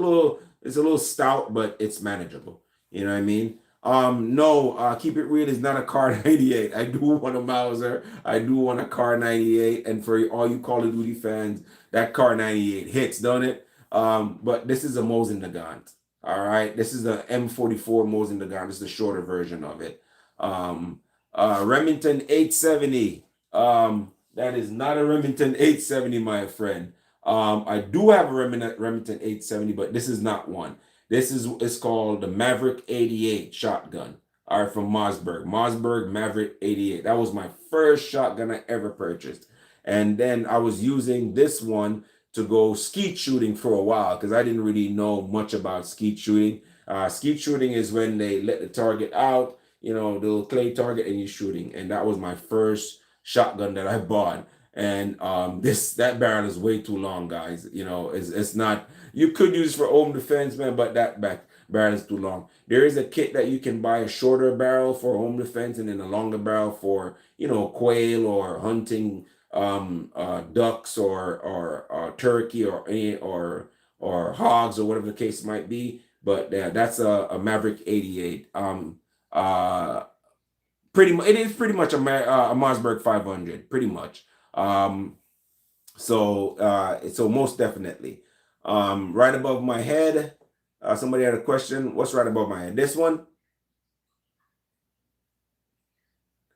it's a little stout, but it's manageable. You know what I mean? No, keep it real is not a car 98. I do want a Mauser. I do want a car 98. And for all you Call of Duty fans, that car 98 hits, don't it? But this is a Mosin Nagant. All right. This is the M44 Mosin Nagant. This is the shorter version of it. Remington 870. That is not a Remington 870, my friend. I do have a Remington 870, but this is not one. This is it's called the Maverick 88 shotgun. All right, from Mossberg. Mossberg Maverick 88. That was my first shotgun I ever purchased. And then I was using this one to go skeet shooting for a while because I didn't really know much about skeet shooting. Skeet shooting is when they let the target out, the little clay target, and you're shooting. And that was my first shotgun that I bought. And that barrel is way too long, guys. It's not. You could use for home defense, man, but that back barrel is too long. There is a kit that you can buy, a shorter barrel for home defense and then a longer barrel for, quail or hunting ducks or turkey or hogs or whatever the case might be. But yeah, that's a Maverick 88. Pretty much, it is pretty much a Mossberg 500, pretty much. So most definitely. Right above my head, somebody had a question. What's right above my head? This one.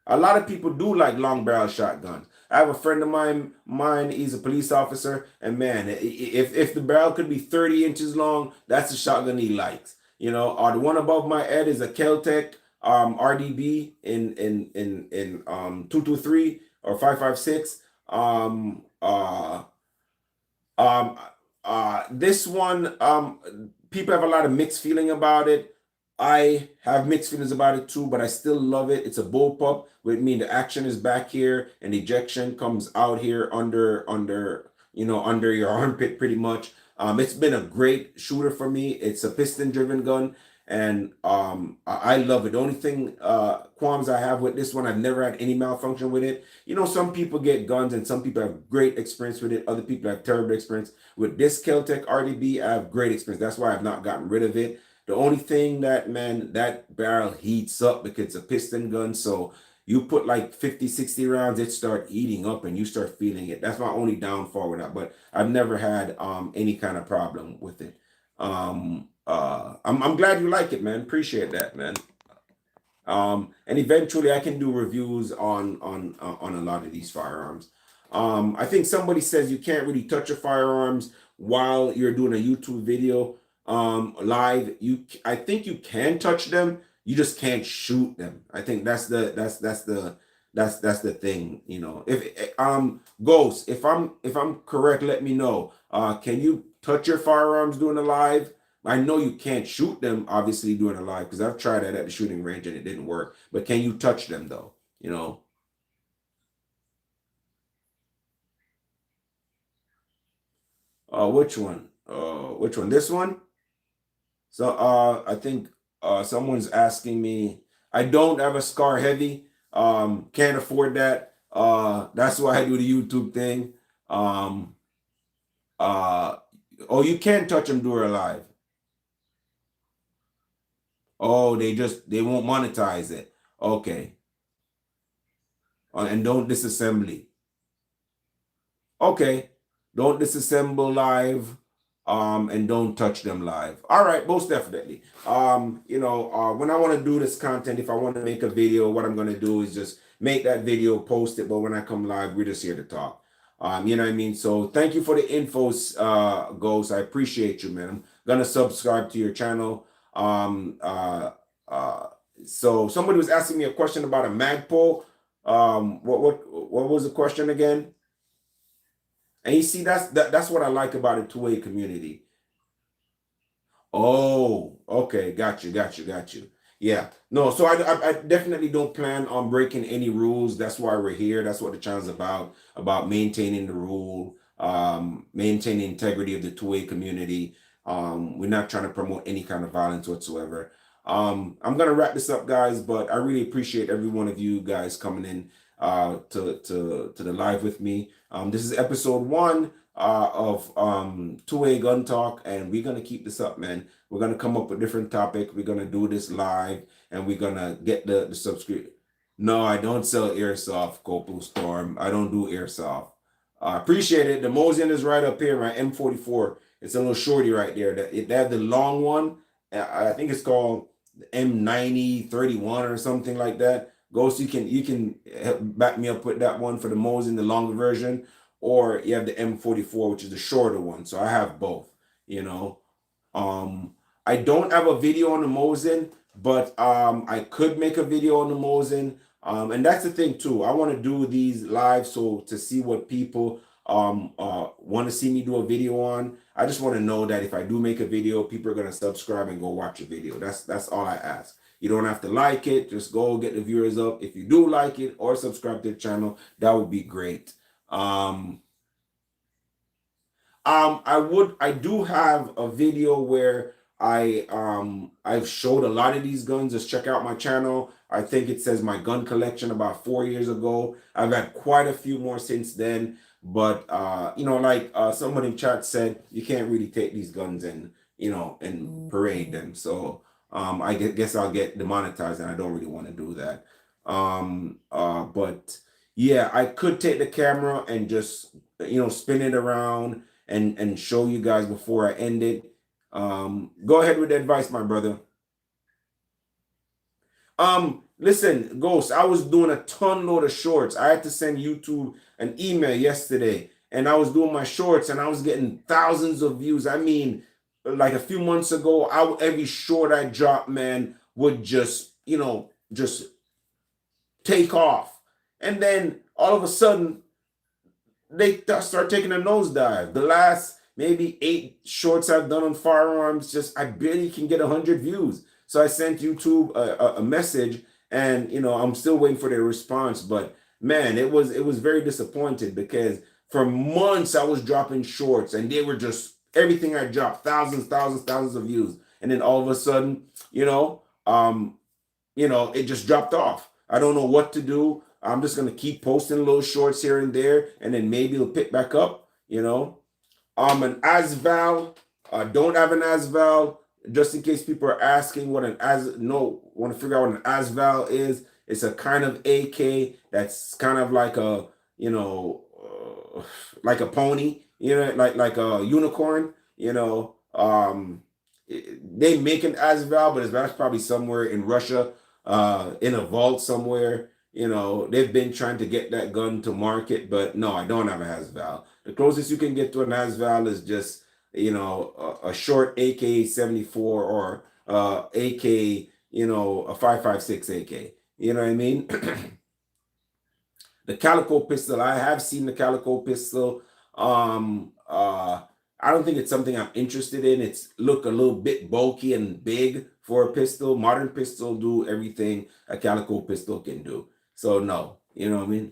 A lot of people do like long barrel shotguns. I have a friend of mine, he's a police officer, and man, if the barrel could be 30 inches long, that's the shotgun he likes. The one above my head is a Keltec RDB in 223 or 556. Um, this one, people have a lot of mixed feeling about it. I have mixed feelings about it too, but I still love it. It's a bullpup, which means the action is back here and ejection comes out here under your armpit pretty much. It's been a great shooter for me. It's a piston driven gun, and I love it. The only thing qualms I have with this one, I've never had any malfunction with it. Some people get guns and some people have great experience with it. Other people have terrible experience with this Keltec RDB. I have great experience. That's why I've not gotten rid of it. The only thing that barrel heats up because it's a piston gun. So you put like 50, 60 rounds, it start eating up and you start feeling it. That's my only downfall with that. But I've never had any kind of problem with it. I'm glad you like it, man. Appreciate that, man. And eventually I can do reviews on a lot of these firearms. I think somebody says you can't really touch your firearms while you're doing a YouTube video live. I think you can touch them, you just can't shoot them. I think that's the thing. If Ghost, if I'm correct, let me know. Can you touch your firearms doing a live? I know you can't shoot them, obviously, doing a live, because I've tried that at the shooting range and it didn't work. But can you touch them though? Which one? Which one? This one? So I think someone's asking me. I don't have a Scar Heavy. Can't afford that. That's why I do the YouTube thing. Um, uh, oh, you can touch them during live. Oh, they won't monetize it. Okay. And don't disassembly. Okay. Don't disassemble live. And don't touch them live. All right, most definitely. When I want to do this content, if I want to make a video, what I'm gonna do is just make that video, post it. But when I come live, we're just here to talk. You know what I mean? So thank you for the infos, Ghost. I appreciate you, man. I'm gonna subscribe to your channel. Um, uh, uh, so somebody was asking me a question about a Magpul. What was the question again? And you see, that's what I like about a two-way community. Oh, okay, got you. Yeah, no, so I definitely don't plan on breaking any rules. That's why we're here. That's what the channel's about maintaining the rule, maintaining integrity of the two-way community. We're not trying to promote any kind of violence whatsoever. I'm gonna wrap this up, guys, but I really appreciate every one of you guys coming in to the live with me. This is episode one of two-way gun talk, and we're gonna keep this up, man. We're gonna come up with different topic. We're gonna do this live, and we're gonna get the subscribe. No, I don't sell airsoft, Corporal Storm. I don't do airsoft. I appreciate it. The Mosin is right up here, my M44. It's a little shorty right there. They have the long one. I think it's called M90 31 or something like that. Ghost, you can back me up with that one for the Mosin, the longer version, or you have the M44, which is the shorter one. So I have both, you know. Um, I don't have a video on the Mosin, but I could make a video on the Mosin. And that's the thing too. I want to do these live so to see what people want to see me do a video on. I just want to know that if I do make a video, people are gonna subscribe and go watch a video. That's all I ask. You don't have to like it. Just go get the viewers up. If you do like it or subscribe to the channel, that would be great. Um, I do have a video where I've showed a lot of these guns. Just check out my channel. I think it says my gun collection about 4 years ago. I've had quite a few more since then. But you know, like someone in chat said, you can't really take these guns and, you know, and parade them. So I guess I'll get demonetized, and I don't really want to do that. But yeah, I could take the camera and just, you know, spin it around and show you guys before I end it. Go ahead with the advice, my brother. Listen, Ghost, I was doing a ton load of shorts. I had to send YouTube an email yesterday, and I was doing my shorts, and I was getting thousands of views. I mean, like a few months ago, every short I dropped, man, would just, you know, just take off. And then all of a sudden, they start taking a nosedive. The last maybe 8 shorts I've done on firearms, just I barely can get 100 views. So I sent YouTube a message, and you know I'm still waiting for their response. But man, it was very disappointed because for months I was dropping shorts, and they were just everything I dropped, thousands of views, and then all of a sudden, it just dropped off. I don't know what to do. I'm just gonna keep posting little shorts here and there, and then maybe it'll pick back up. An ASVAL. Don't have an ASVAL. Just in case people are asking what an as no want to figure out what an ASVAL is. It's a kind of AK that's kind of like a like a pony, like a unicorn. They make an ASVAL, but that's probably somewhere in Russia, in a vault somewhere. They've been trying to get that gun to market, but no, I don't have an ASVAL. The closest you can get to an ASVAL is just, a short AK-74 or AK, a 5.56 AK. You know what I mean? The Calico pistol, I have seen the Calico pistol. I don't think it's something I'm interested in. It's look a little bit bulky and big for a pistol. Modern pistol do everything a Calico pistol can do. So no, you know what I mean?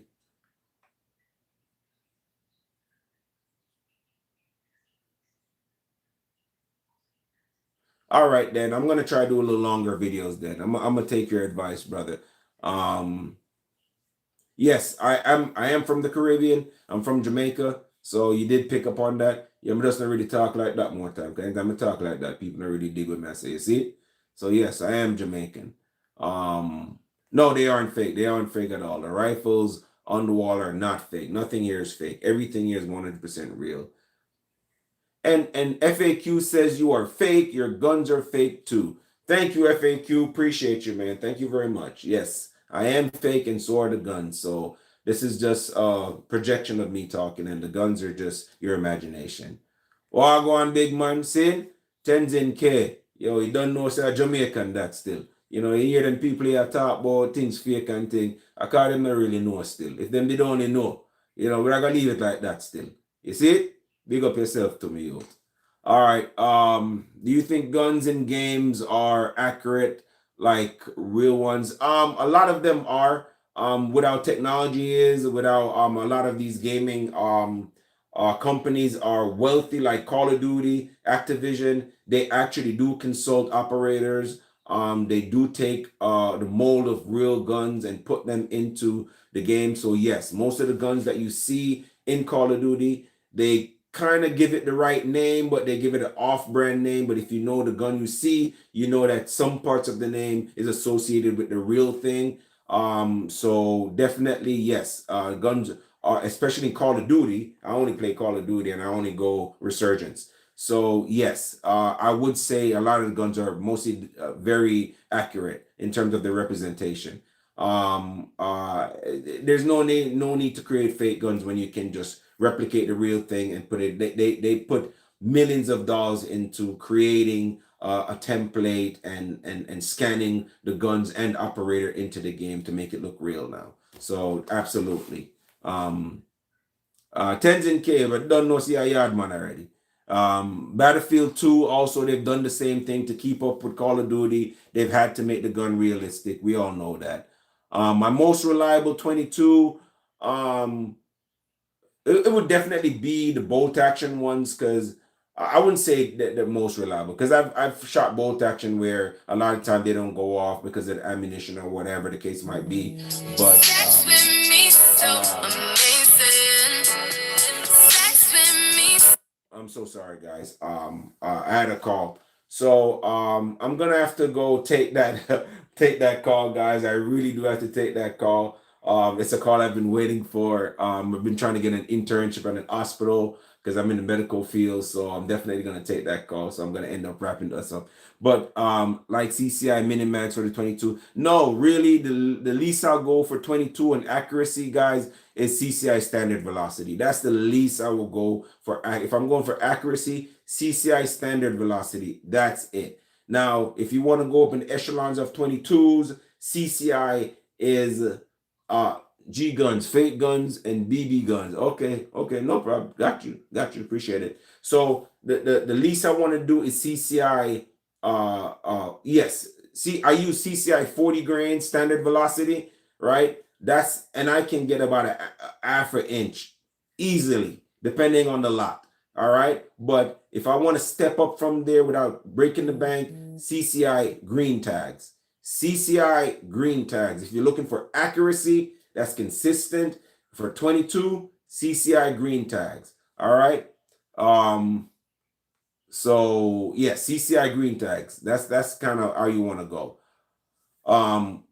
All right, then. I'm gonna try to do a little longer videos then. I'm gonna take your advice, brother. Um, Yes, I am from the Caribbean. I'm from Jamaica. So you did pick up on that. Yeah, I'm just not really talk like that more time. Cause anytime I talk like that, people don't really dig with me. I say, you see? So yes, I am Jamaican. Um, no, they aren't fake. They aren't fake at all. The rifles on the wall are not fake. Nothing here is fake. Everything here is 100% real. And FAQ says you are fake. Your guns are fake too. Thank you, FAQ. Appreciate you, man. Thank you very much. Yes, I am fake, and so are the guns. So this is just a projection of me talking, and the guns are just your imagination. Oh, go on, big man. See? Tenzin K. Yo, you don't know, say, Jamaican that still. You hear them people here talk about things fake and thing. I call them not really know still. If them they don't only know, we're not going to leave it like that still. You see it? Big up yourself to me, youth. All right. Do you think guns in games are accurate, like real ones? A lot of them are. Without technology is without a lot of these gaming companies are wealthy, like Call of Duty, Activision. They actually do consult operators. They do take the mold of real guns and put them into the game. So yes, most of the guns that you see in Call of Duty, they kind of give it the right name, but they give it an off-brand name. But if you know the gun you see, you know that some parts of the name is associated with the real thing. So definitely yes, guns are, especially in Call of Duty. I only play Call of Duty and I only go Resurgence. So yes, I would say a lot of the guns are mostly very accurate in terms of their representation. There's no need to create fake guns when you can just replicate the real thing and put it. They put millions of dollars into creating a template and scanning the guns and operator into the game to make it look real now. So absolutely. Um, Tenzin K, but don't know see a yard man already. Battlefield 2 also they've done the same thing to keep up with Call of Duty. They've had to make the gun realistic. We all know that. My most reliable 22. Um, it would definitely be the bolt action ones because I wouldn't say that the most reliable because I've shot bolt action where a lot of time they don't go off because of the ammunition or whatever the case might be. But Sex with me so amazing. Sex with me. I'm so sorry, guys. I had a call, so I'm gonna have to go take that take that call, guys. I really do have to take that call. It's a call I've been waiting for. I've been trying to get an internship at an hospital because I'm in the medical field, so I'm definitely gonna take that call. So I'm gonna end up wrapping this up. But like CCI Minimax for the 22, no, really, the least I'll go for 22 and accuracy, guys, is CCI standard velocity. That's the least I will go for. If I'm going for accuracy, CCI standard velocity. That's it. Now, if you want to go up in echelons of 22s, CCI is uh G guns, fake guns, and BB guns. Okay, okay, no problem. Got you. Appreciate it. So the least I want to do is CCI. Yes. See, I use CCI 40 grain standard velocity, right? That's and I can get about a half an inch easily, depending on the lot. All right. But if I want to step up from there without breaking the bank, CCI green tags. CCI green tags. If you're looking for accuracy that's consistent for 22, CCI green tags. All right. Um, so yeah, CCI green tags. That's kind of how you want to go. Um,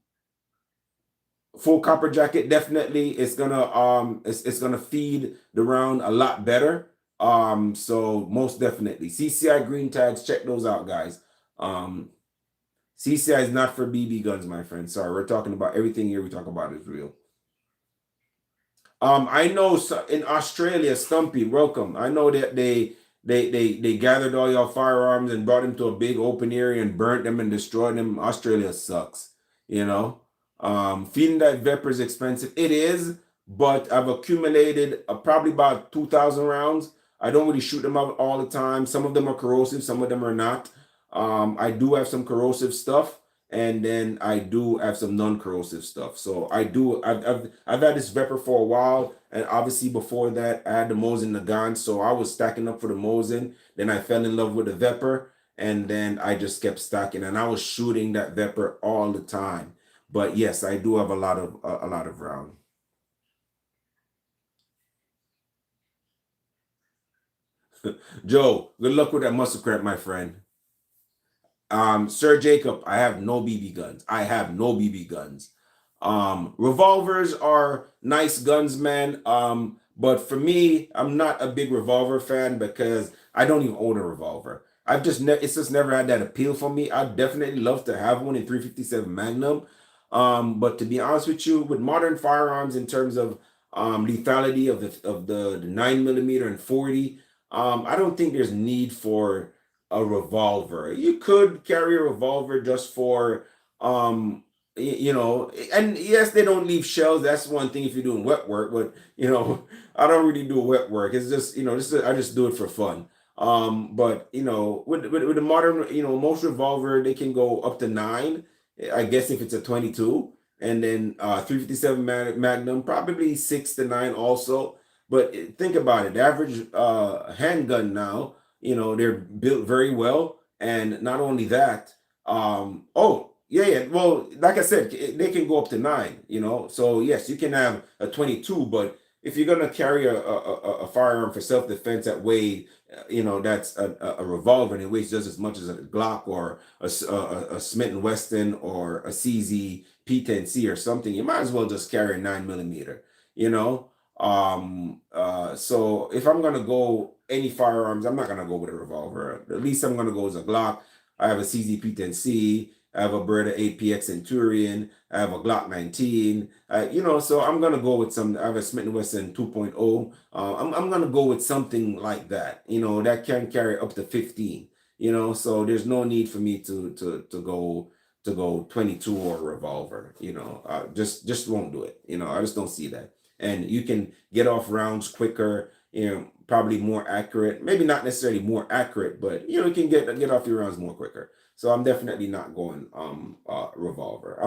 Full copper jacket definitely it's gonna feed the round a lot better. So most definitely CCI green tags, check those out, guys. CCI is not for BB guns, my friend. Sorry, we're talking about everything here we talk about is real. I know in Australia, Stumpy, welcome. I know that they gathered all your firearms and brought them to a big open area and burnt them and destroyed them. Australia sucks, you know. Feeding that vapor is expensive. It is, but I've accumulated probably about 2,000 rounds. I don't really shoot them out all the time. Some of them are corrosive, some of them are not. I do have some corrosive stuff and then I do have some non-corrosive stuff. So I do. I've had this Vepper for a while, and obviously before that, I had the Mosin Nagant. So I was stacking up for the Mosin. Then I fell in love with the Vepper, and then I just kept stacking, and I was shooting that Vepper all the time. But yes, I do have a lot of round. Joe, good luck with that muscle crap, my friend. Sir Jacob, I have no BB guns. I have no BB guns. Revolvers are nice guns, man. But for me, I'm not a big revolver fan because I don't even own a revolver. It's just never had that appeal for me. I'd definitely love to have one in 357 Magnum. But to be honest with you, with modern firearms in terms of lethality of the 9 millimeter and 40, I don't think there's need for a revolver. You could carry a revolver just for and yes, they don't leave shells. That's one thing if you're doing wet work, but I don't really do wet work. It's just, I just do it for fun. But with the modern, most revolver, they can go up to 9. I guess if it's a 22, and then 357 Magnum, probably 6 to 9 also. But think about it, the average handgun now, they're built very well, and not only that, oh yeah, yeah. Well, like I said, they can go up to 9. So yes, you can have a 22, but if you're gonna carry a firearm for self defense that weighs that's a revolver and it weighs just as much as a Glock or a Smith and Wesson or a CZ P10C or something, you might as well just carry a 9 millimeter. You know. So if I'm gonna go any firearms, I'm not gonna go with a revolver. The least I'm gonna go is a Glock. I have a CZ P10C. I have a Beretta APX Centurion. I have a Glock 19. So I'm gonna go with some. I have a Smith and Wesson 2.0. I'm gonna go with something like that. That can carry up to 15. So there's no need for me to go 22 or a revolver. Just won't do it. I just don't see that. And you can get off rounds quicker. Probably more accurate. Maybe not necessarily more accurate, but you can get off your rounds more quicker. So I'm definitely not going revolver.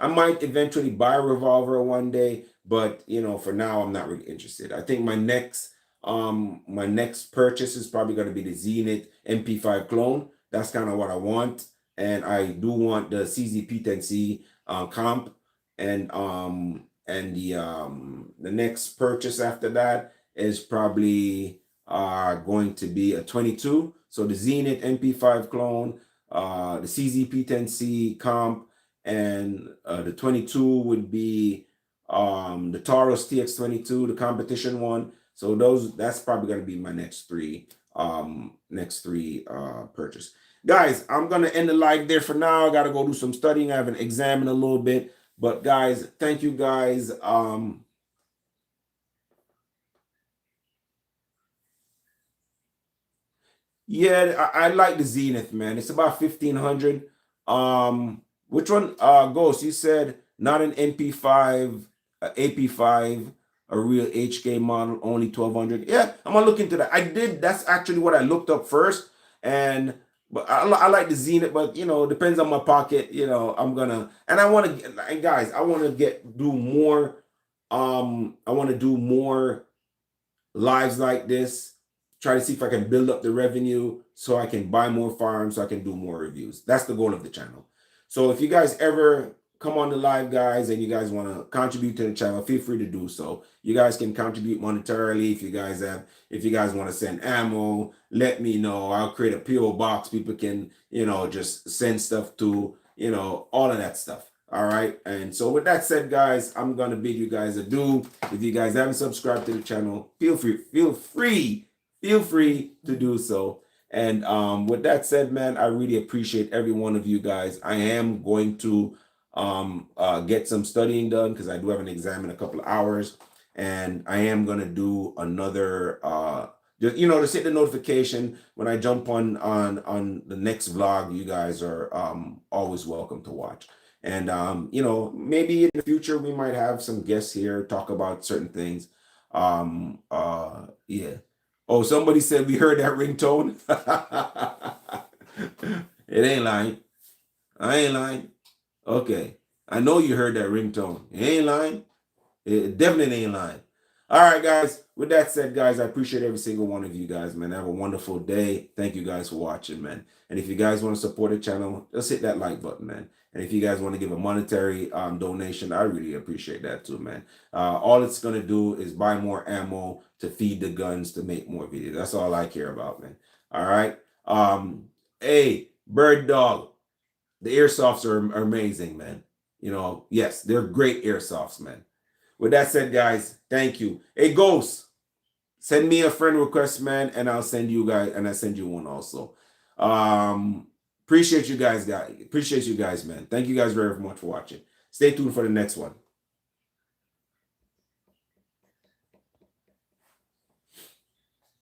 I might eventually buy a revolver one day, but for now I'm not really interested. I think my next purchase is probably going to be the Zenith MP5 clone. That's kind of what I want, and I do want the CZP10C comp, and the next purchase after that is probably going to be a 22. So the Zenith MP5 clone, the CZP10C comp, and the 22 would be the Taurus TX22, the competition one. So that's probably going to be my next three purchase. Guys, I'm going to end the live there for now. I got to go do some studying. I have an exam in a little bit. But guys, thank you guys. Yeah, I like the Zenith, man. It's about 1,500. Which one? Ghost, you said not an NP5, AP5, a real HK model, only 1,200. Yeah, I'm gonna look into that. I did. That's actually what I looked up first, and but I like the Zenith, but depends on my pocket. I'm gonna and I want to. And guys, I want to do more. I want to do more lives like this, try to see if I can build up the revenue so I can buy more farms, so I can do more reviews. That's the goal of the channel. So if you guys ever come on the live, guys, and you guys want to contribute to the channel, feel free to do so. You guys can contribute monetarily. If you guys want to send ammo, let me know. I'll create a PO box. People can, just send stuff to, all of that stuff. All right. And so with that said, guys, I'm going to bid you guys adieu. If you guys haven't subscribed to the channel, feel free to do so. And with that said, man, I really appreciate every one of you guys. I am going to get some studying done because I do have an exam in a couple of hours. And I am going to do another just hit the notification when I jump on the next vlog. You guys are always welcome to watch. And maybe in the future we might have some guests here talk about certain things. Yeah. Oh, somebody said we heard that ringtone. It ain't lying. I ain't lying. Okay. I know you heard that ringtone. It ain't lying. It definitely ain't lying. All right, guys. With that said, guys, I appreciate every single one of you guys, man. Have a wonderful day. Thank you guys for watching, man. And if you guys want to support the channel, just hit that like button, man. And if you guys want to give a monetary donation, I really appreciate that too, man. All it's going to do is buy more ammo to feed the guns to make more videos. That's all I care about, man. All right. Hey, Bird Dog, the airsofts are amazing, man. Yes, they're great airsofts, man. With that said, guys, thank you. Hey, Ghost, send me a friend request, man, and I'll send you guys, and I send you one also. Appreciate you guys, man. Thank you guys very much for watching. Stay tuned for the next one.